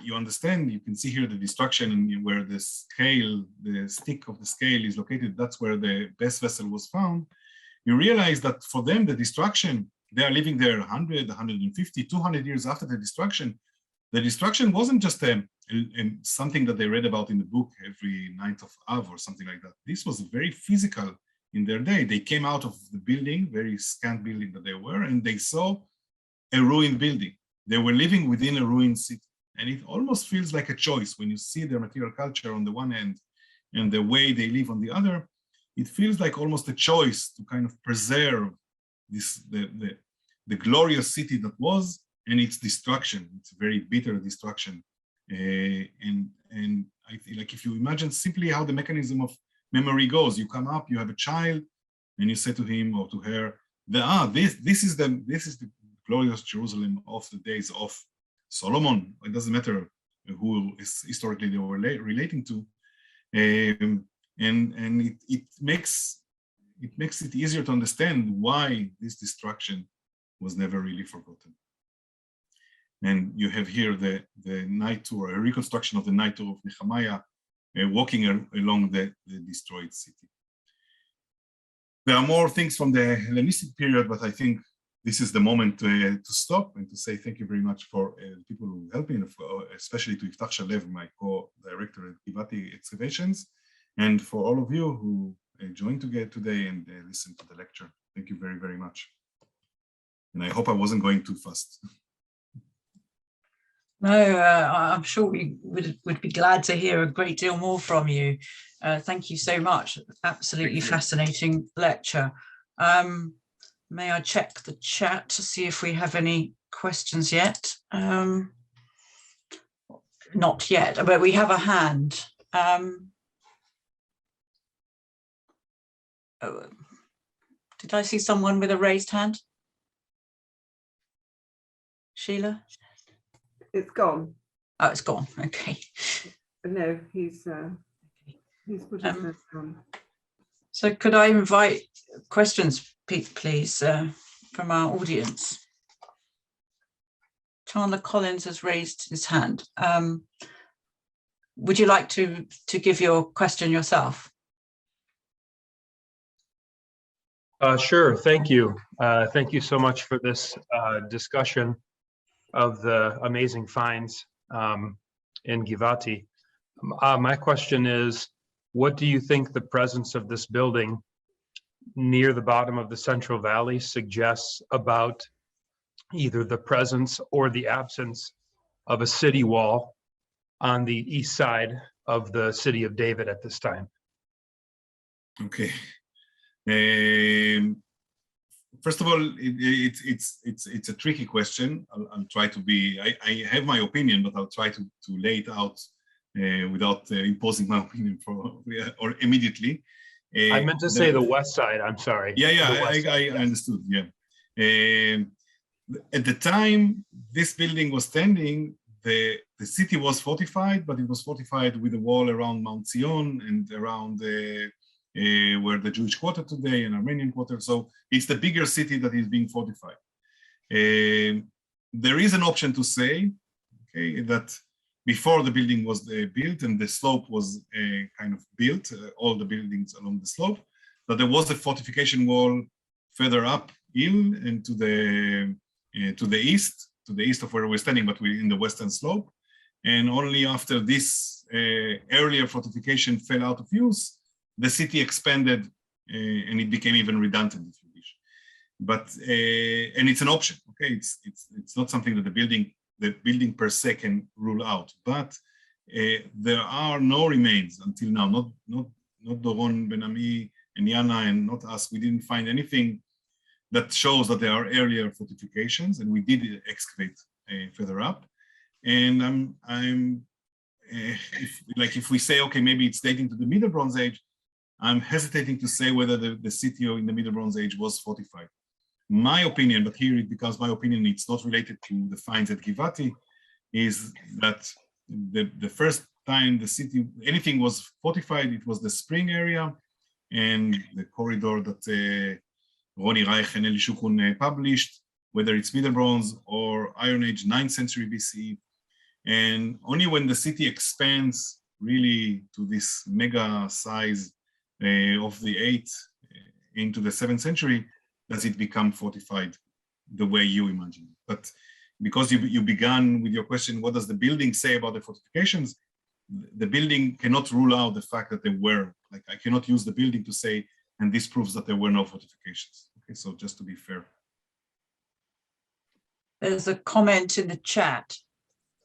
S2: you understand, you can see here the destruction and where the scale, the stick of the scale is located, that's where the Bess vessel was found. You realize that for them, the destruction, they are living there 100, 150, 200 years after the destruction. The destruction wasn't just something that they read about in the book every 9th of Av or something like that. This was very physical in their day. They came out of the building, very scant building that they were, and they saw a ruined building. They were living within a ruined city. And it almost feels like a choice when you see their material culture on the one hand and the way they live on the other. It feels like almost a choice to kind of preserve the glorious city that was and its destruction. It's a very bitter destruction. And I feel like if you imagine simply how the mechanism of memory goes, you come up, you have a child, and you say to him or to her, this is the glorious Jerusalem of the days of Solomon. It doesn't matter who historically they were relating to. And it makes it easier to understand why this destruction was never really forgotten. And you have here the night tour, a reconstruction of the night tour of Nehemiah, walking along the destroyed city. There are more things from the Hellenistic period, but I think this is the moment to stop and to say thank you very much for people who help me, especially to Yiftach Shalev, my co-director at Givati Excavations, and for all of you who joined today and listened to the lecture. Thank you very, very much. And I hope I wasn't going too fast.
S1: No, I'm sure we would be glad to hear a great deal more from you. Thank you so much. Absolutely fascinating lecture. May I check the chat to see if we have any questions yet? Not yet, but we have a hand. Did I see someone with a raised hand? Sheila?
S3: It's gone.
S1: Oh, it's gone. Okay.
S3: No, he's put his hand on.
S1: So could I invite questions, please, from our audience? Chandler Collins has raised his hand. Would you like to give your question yourself?
S4: Sure, thank you. Thank you so much for this discussion of the amazing finds in Givati. My question is, what do you think the presence of this building near the bottom of the Central Valley suggests about either the presence or the absence of a city wall on the east side of the city of David at this time?
S2: Okay. First of all, it's a tricky question. I'll try to be. I have my opinion, but I'll try to lay it out without imposing my opinion or immediately.
S4: I meant to say the west side. I'm sorry.
S2: Yeah, I understood. Yeah. At the time this building was standing, the the city was fortified, but it was fortified with a wall around Mount Zion and around where the Jewish quarter today and Armenian quarter. So it's the bigger city that is being fortified. There is an option to say, okay, that before the building was built and the slope was kind of built, all the buildings along the slope, that there was a fortification wall further up hill and to the east of where we're standing, but we're in the western slope. And only after this earlier fortification fell out of use, the city expanded and it became even redundant, if you wish. But and it's an option, okay? It's not something that the building per se can rule out. But there are no remains until now. Not Doron, Ben-Ami, and Yana, and not us. We didn't find anything that shows that there are earlier fortifications, and we did excavate further up. And if we say, okay, maybe it's dating to the Middle Bronze Age, I'm hesitating to say whether the city in the Middle Bronze Age was fortified. My opinion, but here it becomes my opinion, it's not related to the finds at Givati, is that the first time the city, anything was fortified, it was the spring area and the corridor that Roni Reich and Eli Shukun published, whether it's Middle Bronze or Iron Age, 9th century BCE. And only when the city expands really to this mega size of the 8th into the 7th century, does it become fortified the way you imagine. But because you began with your question, what does the building say about the fortifications? The building cannot rule out the fact that there were, like I cannot use the building to say, and this proves that there were no fortifications. Okay, so just to be fair.
S1: There's a comment in the chat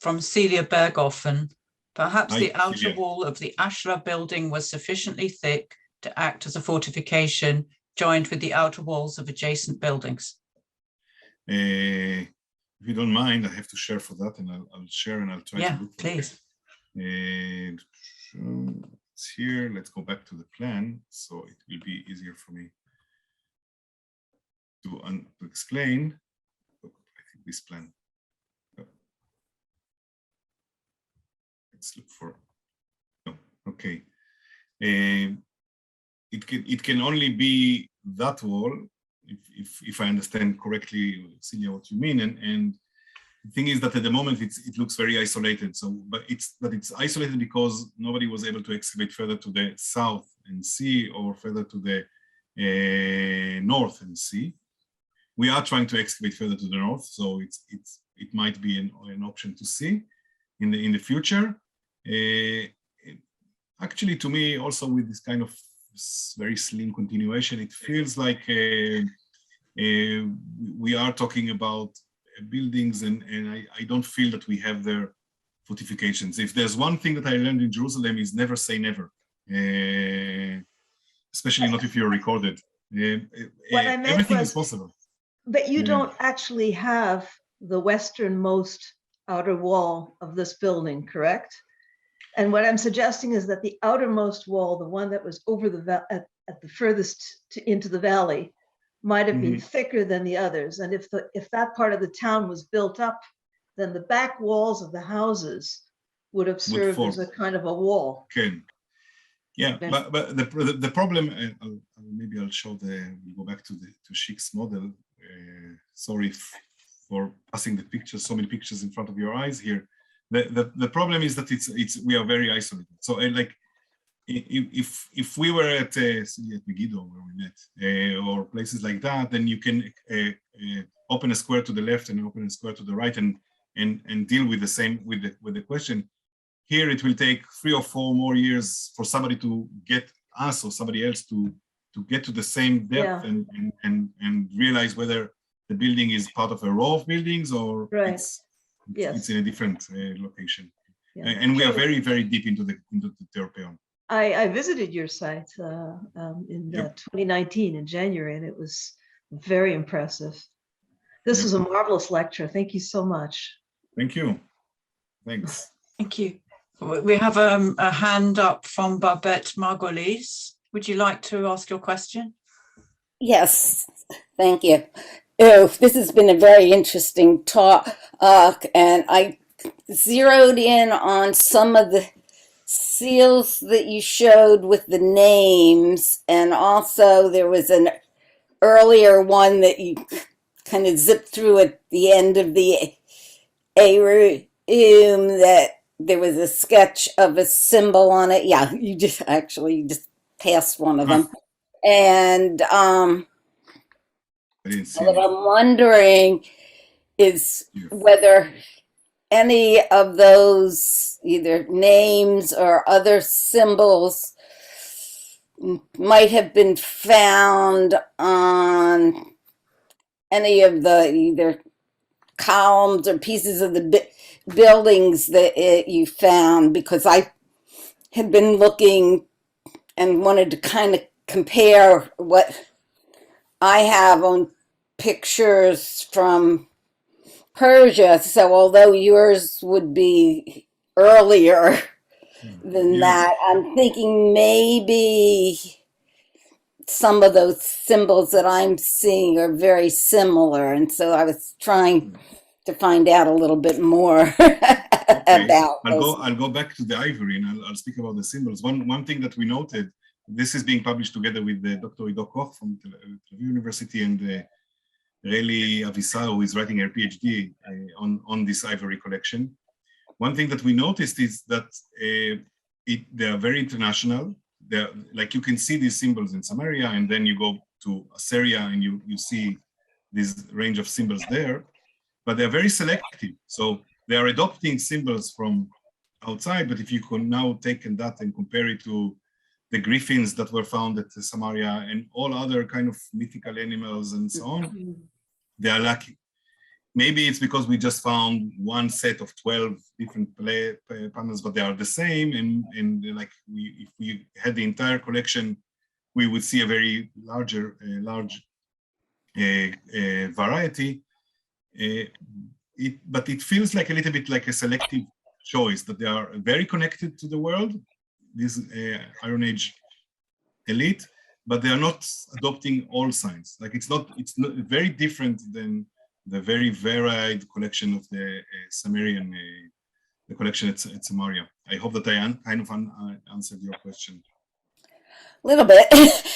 S1: from Celia Berghoffen. Perhaps the outer wall of the Ashra building was sufficiently thick to act as a fortification, joined with the outer walls of adjacent buildings.
S2: If you don't mind, I have to share for that, and I'll share and I'll try to look for
S1: please.
S2: It. It's here. Let's go back to the plan, so it will be easier for me to explain. I think this plan. Let's look for. No, okay. It can only be that wall, if I understand correctly, Celia, what you mean. And the thing is that at the moment it looks very isolated. So, but it's isolated because nobody was able to excavate further to the south and see, or further to the north and see. We are trying to excavate further to the north, so it might be an option to see in the future. Actually, to me, also with this kind of very slim continuation, it feels like we are talking about buildings, and I don't feel that we have their fortifications. If there's one thing that I learned in Jerusalem is never say never, especially not if you're recorded. Everything is possible.
S5: But you don't actually have the westernmost outer wall of this building, correct? And what I'm suggesting is that the outermost wall, the one that was over at the furthest into the valley, might have been thicker than the others. And if that part of the town was built up, then the back walls of the houses would have served as a kind of a wall.
S2: Okay. Yeah, but the problem, maybe I'll show we'll go back to Shik's model. Sorry for passing the pictures, so many pictures in front of your eyes here. The problem is that we are very isolated. So like if we were at Megiddo where we met, or places like that, then you can open a square to the left and open a square to the right and deal with the same with the question. Here it will take 3 or 4 more years for somebody to get us or somebody else to get to the same depth and realize whether the building is part of a row of buildings or it's in a different location. Yeah. And we are very, very deep into the Terpeon.
S5: I visited your site in 2019 in January, and it was very impressive. This was a marvelous lecture. Thank you so much.
S2: Thank you. Thanks.
S1: Thank you. We have a hand up from Babette Margolis. Would you like to ask your question?
S6: Yes, thank you. This has been a very interesting talk, and I zeroed in on some of the seals that you showed with the names, and also there was an earlier one that you kind of zipped through at the end of the room that there was a sketch of a symbol on it. Yeah, you just passed one of them. And
S2: I didn't see
S6: what
S2: it.
S6: I'm wondering is whether any of those either names or other symbols might have been found on any of the either columns or pieces of the buildings that you found, because I had been looking and wanted to kind of compare what I have on pictures from Persia. So although yours would be earlier than that, I'm thinking maybe some of those symbols that I'm seeing are very similar. And so I was trying to find out a little bit more about those.
S2: I'll go back to the ivory and I'll speak about the symbols. One thing that we noted, this is being published together with Dr. Ido Koch from Tel-Aviv University and Reli Avisa, who is writing her PhD on this ivory collection. One thing that we noticed is that they are very international. Like you can see these symbols in Samaria, and then you go to Assyria and you see this range of symbols there, but they're very selective. So they are adopting symbols from outside, but if you can now take that and compare it to the griffins that were found at Samaria and all other kind of mythical animals and so on, they are lacking. Maybe it's because we just found one set of 12 different panels, but they are the same. And like if we had the entire collection, we would see a very large variety. But it feels like a little bit like a selective choice, that they are very connected to the world, this Iron Age elite, but they are not adopting all signs. Like it's not very different than the very varied collection of the Sumerian, the collection at Samaria. I hope that I kind of answered your question.
S6: A little bit.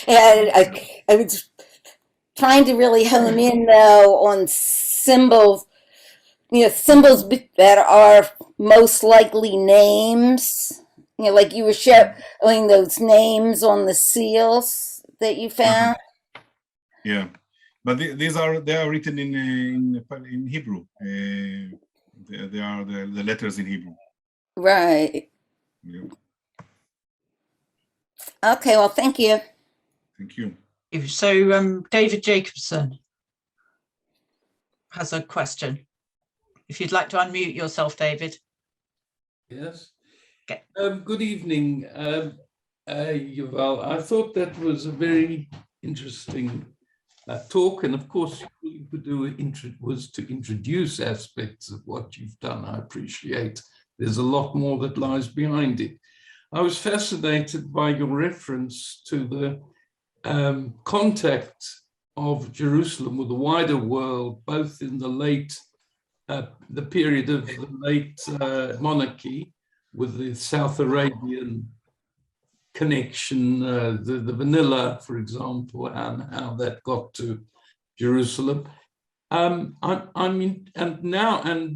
S6: And I was trying to really hone in though on symbols, symbols that are most likely names, like you were showing those names on the seals that you found.
S2: Yeah. But they are written in Hebrew. They are the letters in Hebrew.
S6: Right.
S2: Yeah.
S6: Okay. Well, thank you.
S2: Thank you.
S1: So David Jacobson has a question. If you'd like to unmute yourself, David.
S7: Yes.
S1: Okay.
S7: Good evening, Yuval. I thought that was a very interesting talk, and of course, all you could do was to introduce aspects of what you've done. I appreciate there's a lot more that lies behind it. I was fascinated by your reference to the contact of Jerusalem with the wider world, both in the period of the late monarchy, with the South Arabian connection, the vanilla, for example, and how that got to Jerusalem. And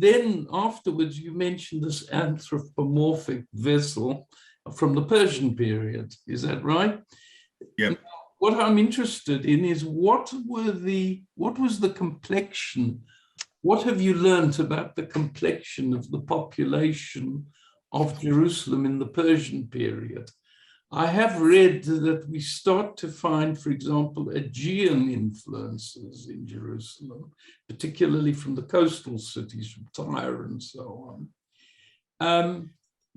S7: then afterwards, you mentioned this anthropomorphic vessel from the Persian period. Is that right?
S2: Yeah.
S7: What I'm interested in is what was the complexion? What have you learned about the complexion of the population of Jerusalem in the Persian period? I have read that we start to find, for example, Aegean influences in Jerusalem, particularly from the coastal cities, from Tyre and so on.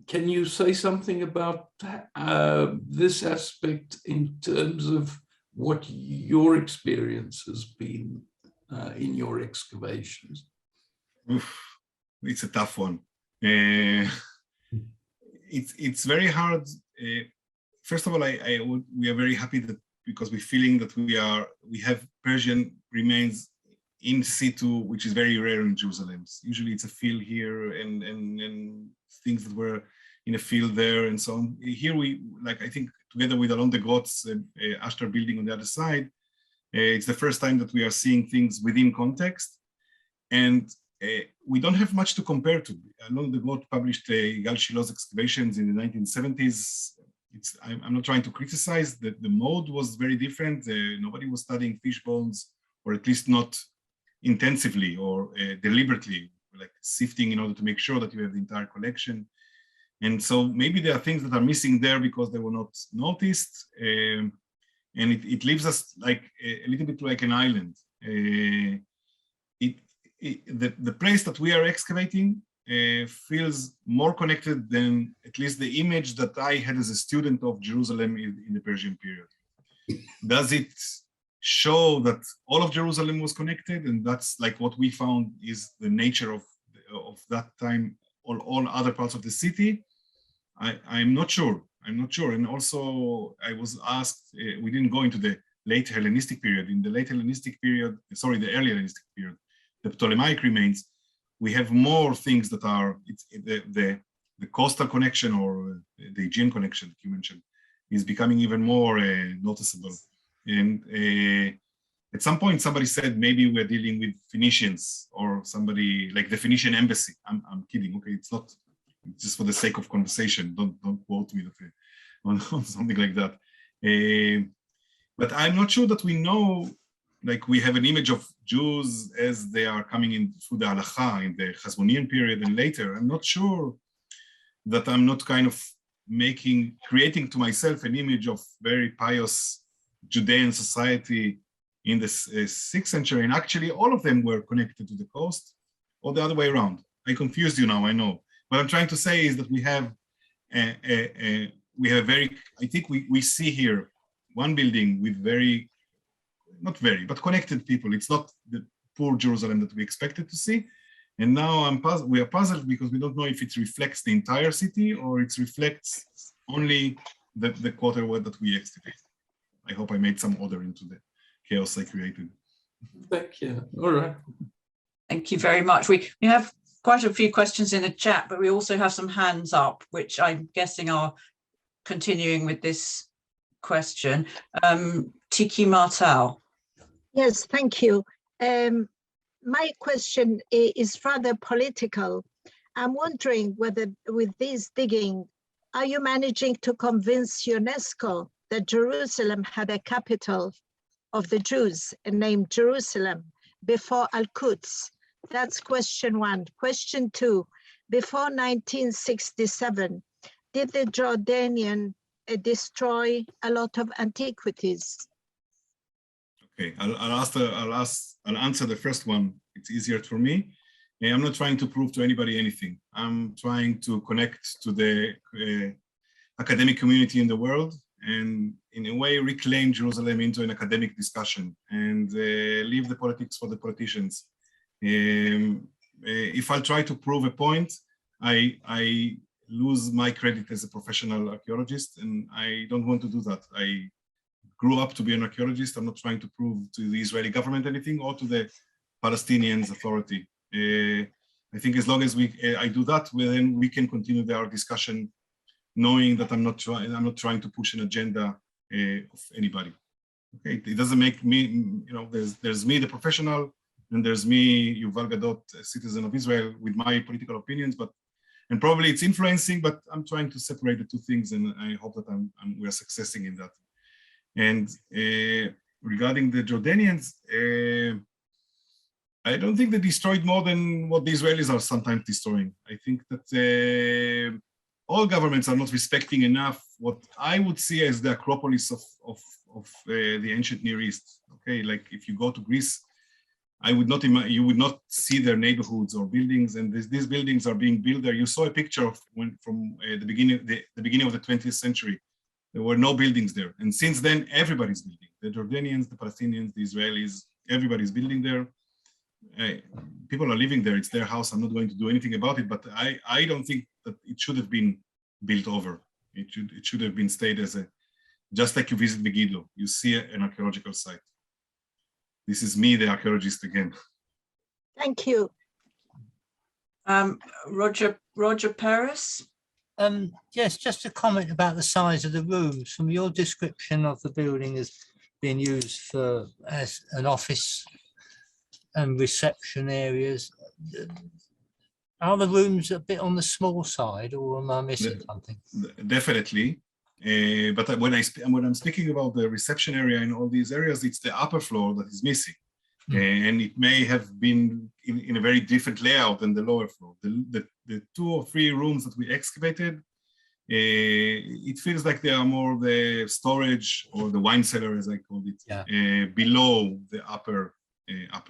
S7: Can you say something about this aspect in terms of what your experience has been in your excavations?
S2: Oof, it's a tough one. It's very hard. First of all, we are very happy that because we're feeling that we have Persian remains in situ, which is very rare in Jerusalem. Usually it's a field here and things that were in a field there and so on. Here we, like I think together with along the Grotz Ashtar building on the other side, it's the first time that we are seeing things within context. And we don't have much to compare to. Along the Grotz published Yigal Shiloh's excavations in the 1970s. I'm not trying to criticize, the mode was very different. Nobody was studying fish bones, or at least not intensively or deliberately, like sifting in order to make sure that you have the entire collection. And so maybe there are things that are missing there because they were not noticed. And it leaves us like a little bit like an island. The place that we are excavating feels more connected than at least the image that I had as a student of Jerusalem in the Persian period. Does it show that all of Jerusalem was connected? And that's like what we found is the nature of that time, all other parts of the city. I'm not sure. I'm not sure. And also I was asked, we didn't go into the late Hellenistic period. In the late Hellenistic period, sorry, the early Hellenistic period, the Ptolemaic remains, we have more things that are, the coastal connection or the Aegean connection that you mentioned is becoming even more noticeable. And at some point, somebody said, maybe we're dealing with Phoenicians or somebody like the Phoenician embassy. I'm kidding, okay, it's not, it's just for the sake of conversation. Don't quote me on something like that. But I'm not sure that we know, like we have an image of Jews as they are coming in through the Halakha in the Chazmonian period and later. I'm not sure that I'm not kind of creating to myself an image of very pious Judean society in the 6th century. And actually all of them were connected to the coast or the other way around. I confused you now, I know. What I'm trying to say is that we have I think we see here one building with but connected people. It's not the poor Jerusalem that we expected to see. And now we are puzzled because we don't know if it reflects the entire city or it reflects only the quarter that we excavate. I hope I made some order into the chaos I created.
S7: Thank you. All right.
S1: Thank you very much. We have quite a few questions in the chat, but we also have some hands up, which I'm guessing are continuing with this question. Tiki Martel.
S8: Yes, thank you. My question is rather political. I'm wondering whether with this digging, are you managing to convince UNESCO that Jerusalem had a capital of the Jews named Jerusalem before Al-Quds? That's question one. Question two, before 1967, did the Jordanian destroy a lot of antiquities?
S2: Okay, I'll answer the first one. It's easier for me. I'm not trying to prove to anybody anything. I'm trying to connect to the academic community in the world and in a way reclaim Jerusalem into an academic discussion and leave the politics for the politicians. If I'll try to prove a point, I lose my credit as a professional archaeologist, and I don't want to do that. I grew up to be an archaeologist. I'm not trying to prove to the Israeli government anything or to the Palestinians authority. I think as long as I do that, then we can continue our discussion, knowing that I'm not trying to push an agenda of anybody. Okay, it doesn't make me, there's me, the professional, and there's me, Yuval Gadot, a citizen of Israel, with my political opinions, and probably it's influencing, but I'm trying to separate the two things, and I hope that we're successing in that. And regarding the Jordanians, I don't think they destroyed more than what the Israelis are sometimes destroying. I think that all governments are not respecting enough what I would see as the Acropolis of the ancient Near East. Okay, like if you go to Greece, you would not see their neighborhoods or buildings, and these buildings are being built there. You saw a picture of from the beginning of the 20th century. There were no buildings there, and since then everybody's building. The Jordanians, the Palestinians, the Israelis, everybody's building there. People are living there. It's their house. I'm not going to do anything about it, but I don't think that it should have been built over. It should have been stayed as just like you visit Megiddo. You see an archaeological site. this is me, the archaeologist again.
S8: Thank you.
S1: Roger Paris.
S9: Yes, just a comment about the size of the rooms. From your description of the building as being used as an office and reception areas, are the rooms a bit on the small side, or am I missing something?
S2: Definitely. But when I'm speaking about the reception area in all these areas, it's the upper floor that is missing. And it may have been in a very different layout than the lower floor. The 2 or 3 rooms that we excavated, it feels like they are more the storage or the wine cellar, as I called it, below the upper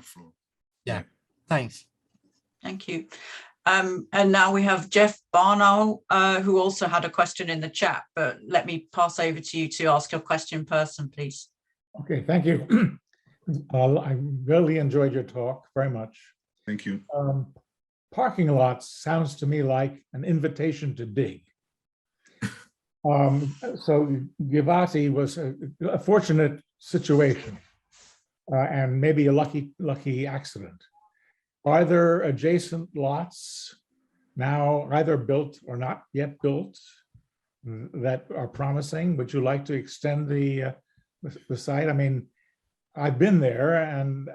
S2: floor.
S9: Yeah, thanks.
S1: Thank you. And now we have Jeff Barnall, who also had a question in the chat, but let me pass over to you to ask your question in person, please.
S10: Okay, thank you. I really enjoyed your talk very much.
S2: Thank you.
S10: Parking lots sounds to me like an invitation to dig. So Givati was a fortunate situation and maybe a lucky accident. Are there adjacent lots now either built or not yet built that are promising? Would you like to extend the site? I mean, I've been there and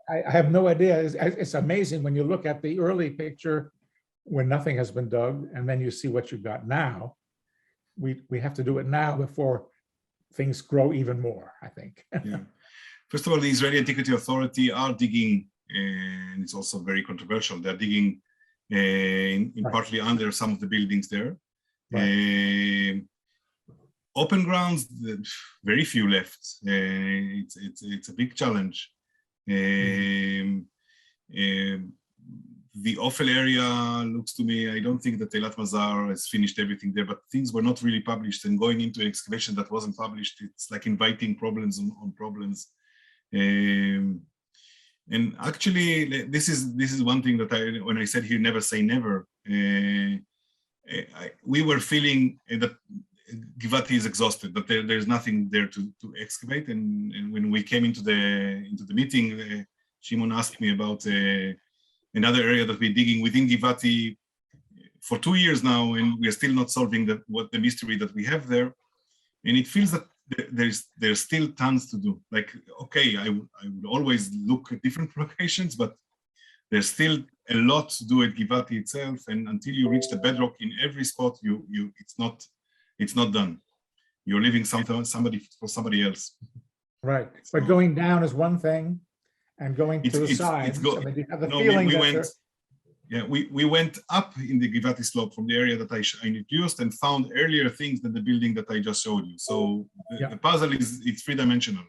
S10: I have no idea. It's amazing when you look at the early picture when nothing has been dug, and then you see what you've got now. We have to do it now before things grow even more, I think.
S2: Yeah. First of all, the Israeli Antiquity Authority are digging, and it's also very controversial. They're digging partly under some of the buildings there. Right. Open grounds, very few left. It's a big challenge. The Ophel area looks to me, I don't think that Eilat Mazar has finished everything there, but things were not really published, and going into excavation that wasn't published, it's like inviting problems on problems. And actually, this is one thing that when I said here, never say never, we were feeling that Givati is exhausted, that there's nothing there to excavate. And when we came into the meeting, Shimon asked me about another area that we're digging within Givati for 2 years now, and we are still not solving the mystery that we have there. And it feels that there's still tons to do. Like, okay, I would always look at different locations, but there's still a lot to do at Givati itself. And until you reach the bedrock in every spot, it's not done. You're leaving somebody for somebody else.
S10: Right, but going down is one thing, and going to the side.
S2: We went up in the Givati slope from the area that I introduced and found earlier things than the building that I just showed you. So the puzzle it's 3-dimensional.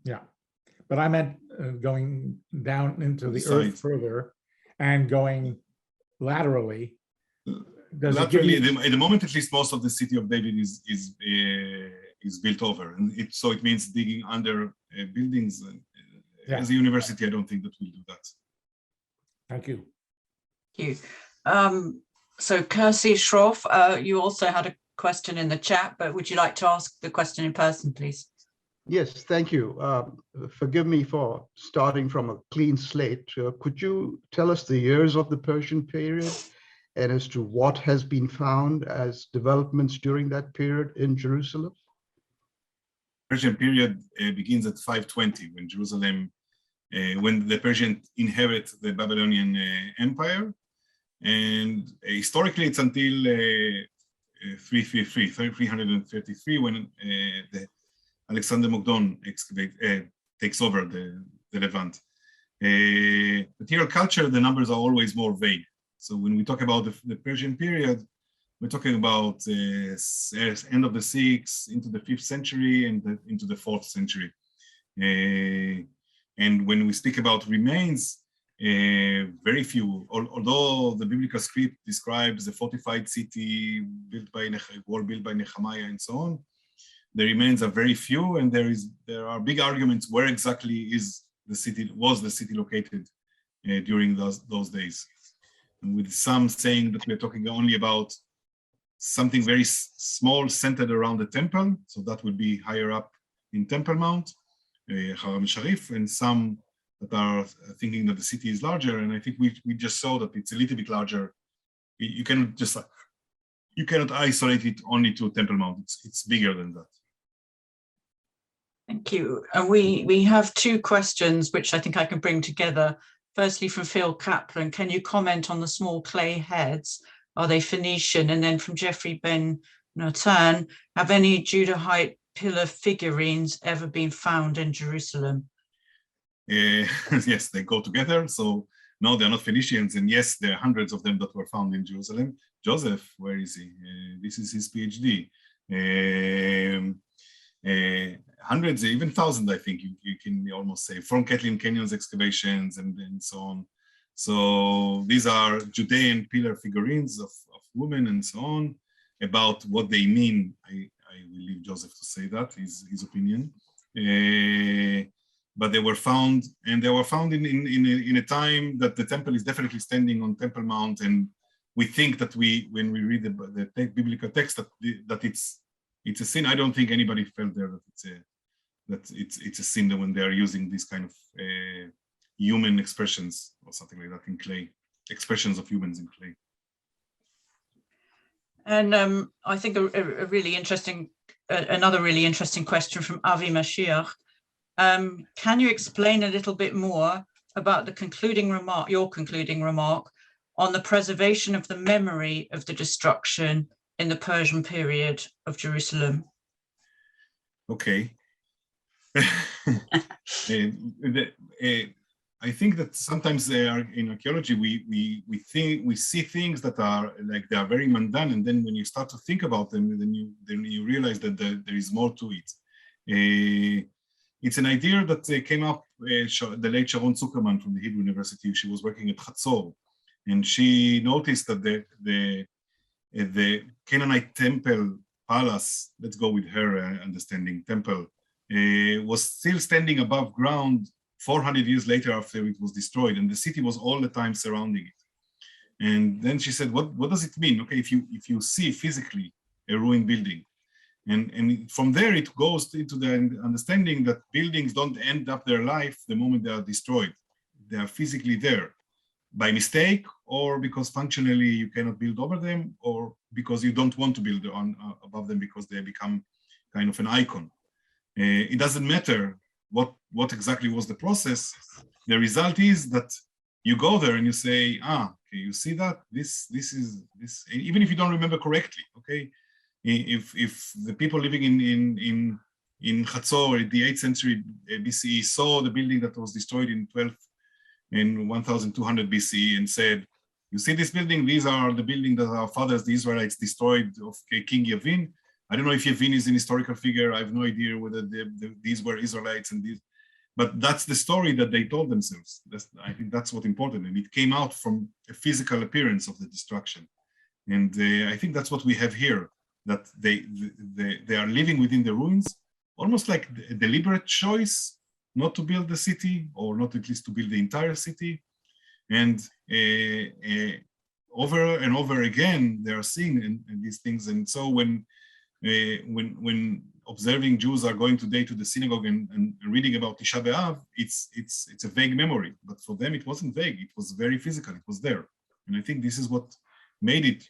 S10: Yeah, but I meant going down into the earth further and going laterally.
S2: Laterally, at the moment, at least, most of the city of David is built over, and so it means digging under buildings. As a university, I don't think that we'll do that.
S10: Thank you.
S1: Thank you. So Kirsty Schroff, you also had a question in the chat, but would you like to ask the question in person, please?
S11: Yes, thank you. Forgive me for starting from a clean slate. Could you tell us the years of the Persian period and as to what has been found as developments during that period in Jerusalem?
S2: Persian period begins at 520, when Jerusalem, when the Persians inherit the Babylonian Empire, and historically it's until 333, when Alexander Mogdon takes over the Levant. Material culture, the numbers are always more vague. So when we talk about the Persian period, we're talking about end of the 6th into the 5th century and into the 4th century. And when we speak about remains, very few, although the biblical script describes a fortified city built by Nehemiah and so on, the remains are very few, and there are big arguments where exactly was the city located during those days. And with some saying that we're talking only about something very small centered around the temple, so that would be higher up in Temple Mount, Haram Sharif, and some that are thinking that the city is larger. And I think we just saw that it's a little bit larger. You cannot isolate it only to Temple Mount. It's bigger than that.
S1: Thank you. And we have two questions, which I think I can bring together. Firstly, from Phil Kaplan, can you comment on the small clay heads? Are they Phoenician? And then from Jeffrey Ben Natan, have any Judahite pillar figurines ever been found in Jerusalem?
S2: Yes, they go together. So no, they're not Phoenicians. And yes, there are hundreds of them that were found in Jerusalem. Joseph, where is he? This is his PhD. Hundreds, even thousands, I think you can almost say, from Kathleen Canyon's excavations and so on. So these are Judean pillar figurines of women and so on. About what they mean, I will leave Joseph to say that, his opinion. But they were found, and they were found in a time that the temple is definitely standing on Temple Mount, and we think that when we read the biblical text that it's a sin. I don't think anybody felt there that it's a sin when they are using this kind of human expressions or something like that in clay, expressions of humans in clay.
S1: And I think a really interesting, another really interesting question from Avi Mashiach. Can you explain a little bit more about the concluding remark, your concluding remark, on the preservation of the memory of the destruction in the Persian period of Jerusalem?
S2: Okay. I think that sometimes in archaeology we see things that are like they are very mundane, and then when you start to think about them, then you realize that there is more to it. It's an idea that came up the late Sharon Zuckerman from the Hebrew University. She was working at Hatzor, and she noticed that the Canaanite temple palace, let's go with her understanding, temple, was still standing above ground 400 years later after it was destroyed, and the city was all the time surrounding it. And then she said, what does it mean? Okay, if you see physically a ruined building, and from there it goes into the understanding that buildings don't end up their life the moment they are destroyed. They are physically there by mistake, or because functionally you cannot build over them, or because you don't want to build above them because they become kind of an icon. It doesn't matter what exactly was the process. The result is that you go there and you say, okay, you see that this is even if you don't remember correctly. Okay, if the people living in Hatzor in the 8th century BCE saw the building that was destroyed in 1200 BCE and said, you see this building, these are the building that our fathers, the Israelites, destroyed of King Yavin. I don't know if Yavin is an historical figure. I have no idea whether these were Israelites and these, but that's the story that they told themselves. I think that's what's important. And it came out from a physical appearance of the destruction. And I think that's what we have here, that they are living within the ruins, almost like a deliberate choice not to build the city, or not at least to build the entire city. And over and over again, they are seeing these things. And so when observing Jews are going today to the synagogue and reading about Tisha B'Av, it's a vague memory, but for them it wasn't vague. It was very physical. It was there, and I think this is what made it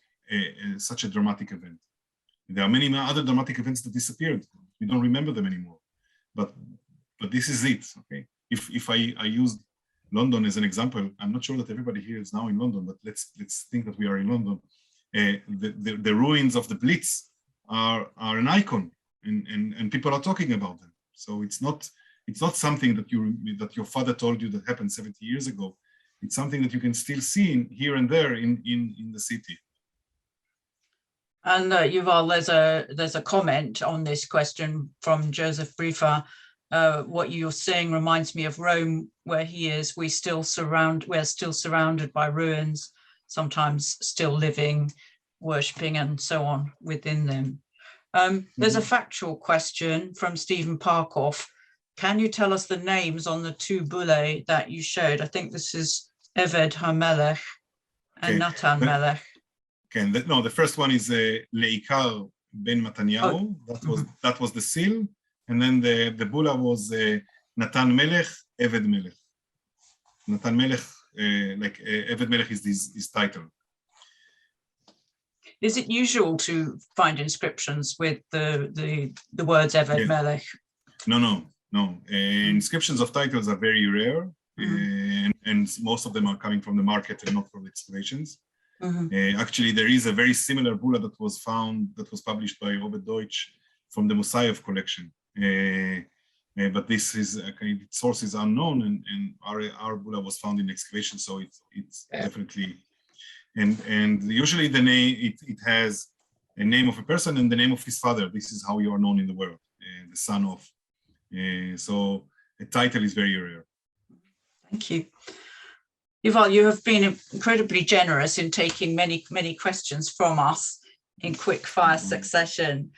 S2: such a dramatic event. There are many other dramatic events that disappeared. We don't remember them anymore, but this is it. Okay, if I used London as an example, I'm not sure that everybody here is now in London, but let's think that we are in London. The ruins of the Blitz are an icon, and people are talking about them. So it's not something that your father told you that happened 70 years ago. It's something that you can still see here and there in the city.
S1: And Yuval, there's a comment on this question from Joseph Briefer. What you're saying reminds me of Rome, where he is. We're still surrounded by ruins, sometimes still living, worshipping, and so on within them. There's a factual question from Stephen Parkoff. Can you tell us the names on the two bullae that you showed? I think this is Eved HaMelech and Natan Melech.
S2: Okay, no, the first one is Leikar ben Mataniyahu. That was the seal, and then the bulla was Natan Melech, Eved Melech. Natan Melech, Eved Melech is his title.
S1: Is it usual to find inscriptions with the words Eved Melech?
S2: No. Inscriptions of titles are very rare, and most of them are coming from the market and not from excavations. Actually, there is a very similar bulla that was published by Robert Deutsch from the Mosaiev collection. But this is source is unknown, and our bulla was found in excavation, so it's definitely. And usually the name it has a name of a person and the name of his father. This is how you are known in the world, the son of. So a title is very rare.
S1: Thank you. Yuval, you have been incredibly generous in taking many questions from us in quick fire succession,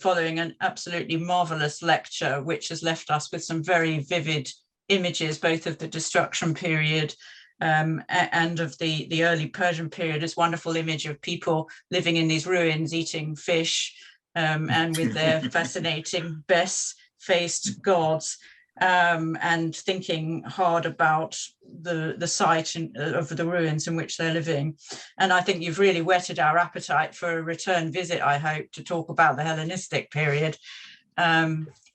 S1: following an absolutely marvelous lecture, which has left us with some very vivid images, both of the destruction period and of the early Persian period. This wonderful image of people living in these ruins, eating fish, and with their fascinating best-faced gods, and thinking hard about the site of the ruins in which they're living. And I think you've really whetted our appetite for a return visit, I hope, to talk about the Hellenistic period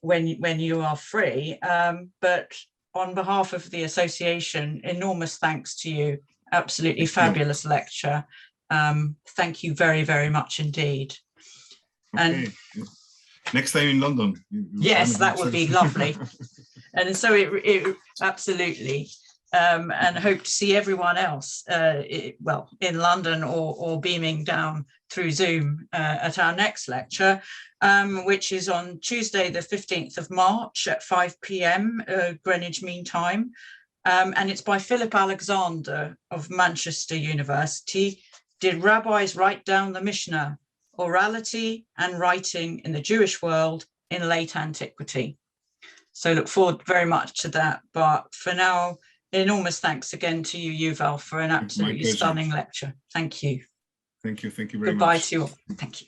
S1: when you are free. But on behalf of the association, enormous thanks to you. Absolutely fabulous lecture. Thank you very, very much indeed.
S2: Okay. And next time in London.
S1: Yes, that would be lovely. And so it absolutely, and hope to see everyone else, well, in London or beaming down through Zoom at our next lecture, which is on Tuesday, the 15th of March at 5 p.m. Greenwich Mean Time. And it's by Philip Alexander of Manchester University. Did rabbis write down the Mishnah, orality and writing in the Jewish world in late antiquity? So look forward very much to that. But for now, enormous thanks again to you, Yuval, for an absolutely stunning lecture. Thank you.
S2: Thank you very much.
S1: Goodbye to you all. Thank you.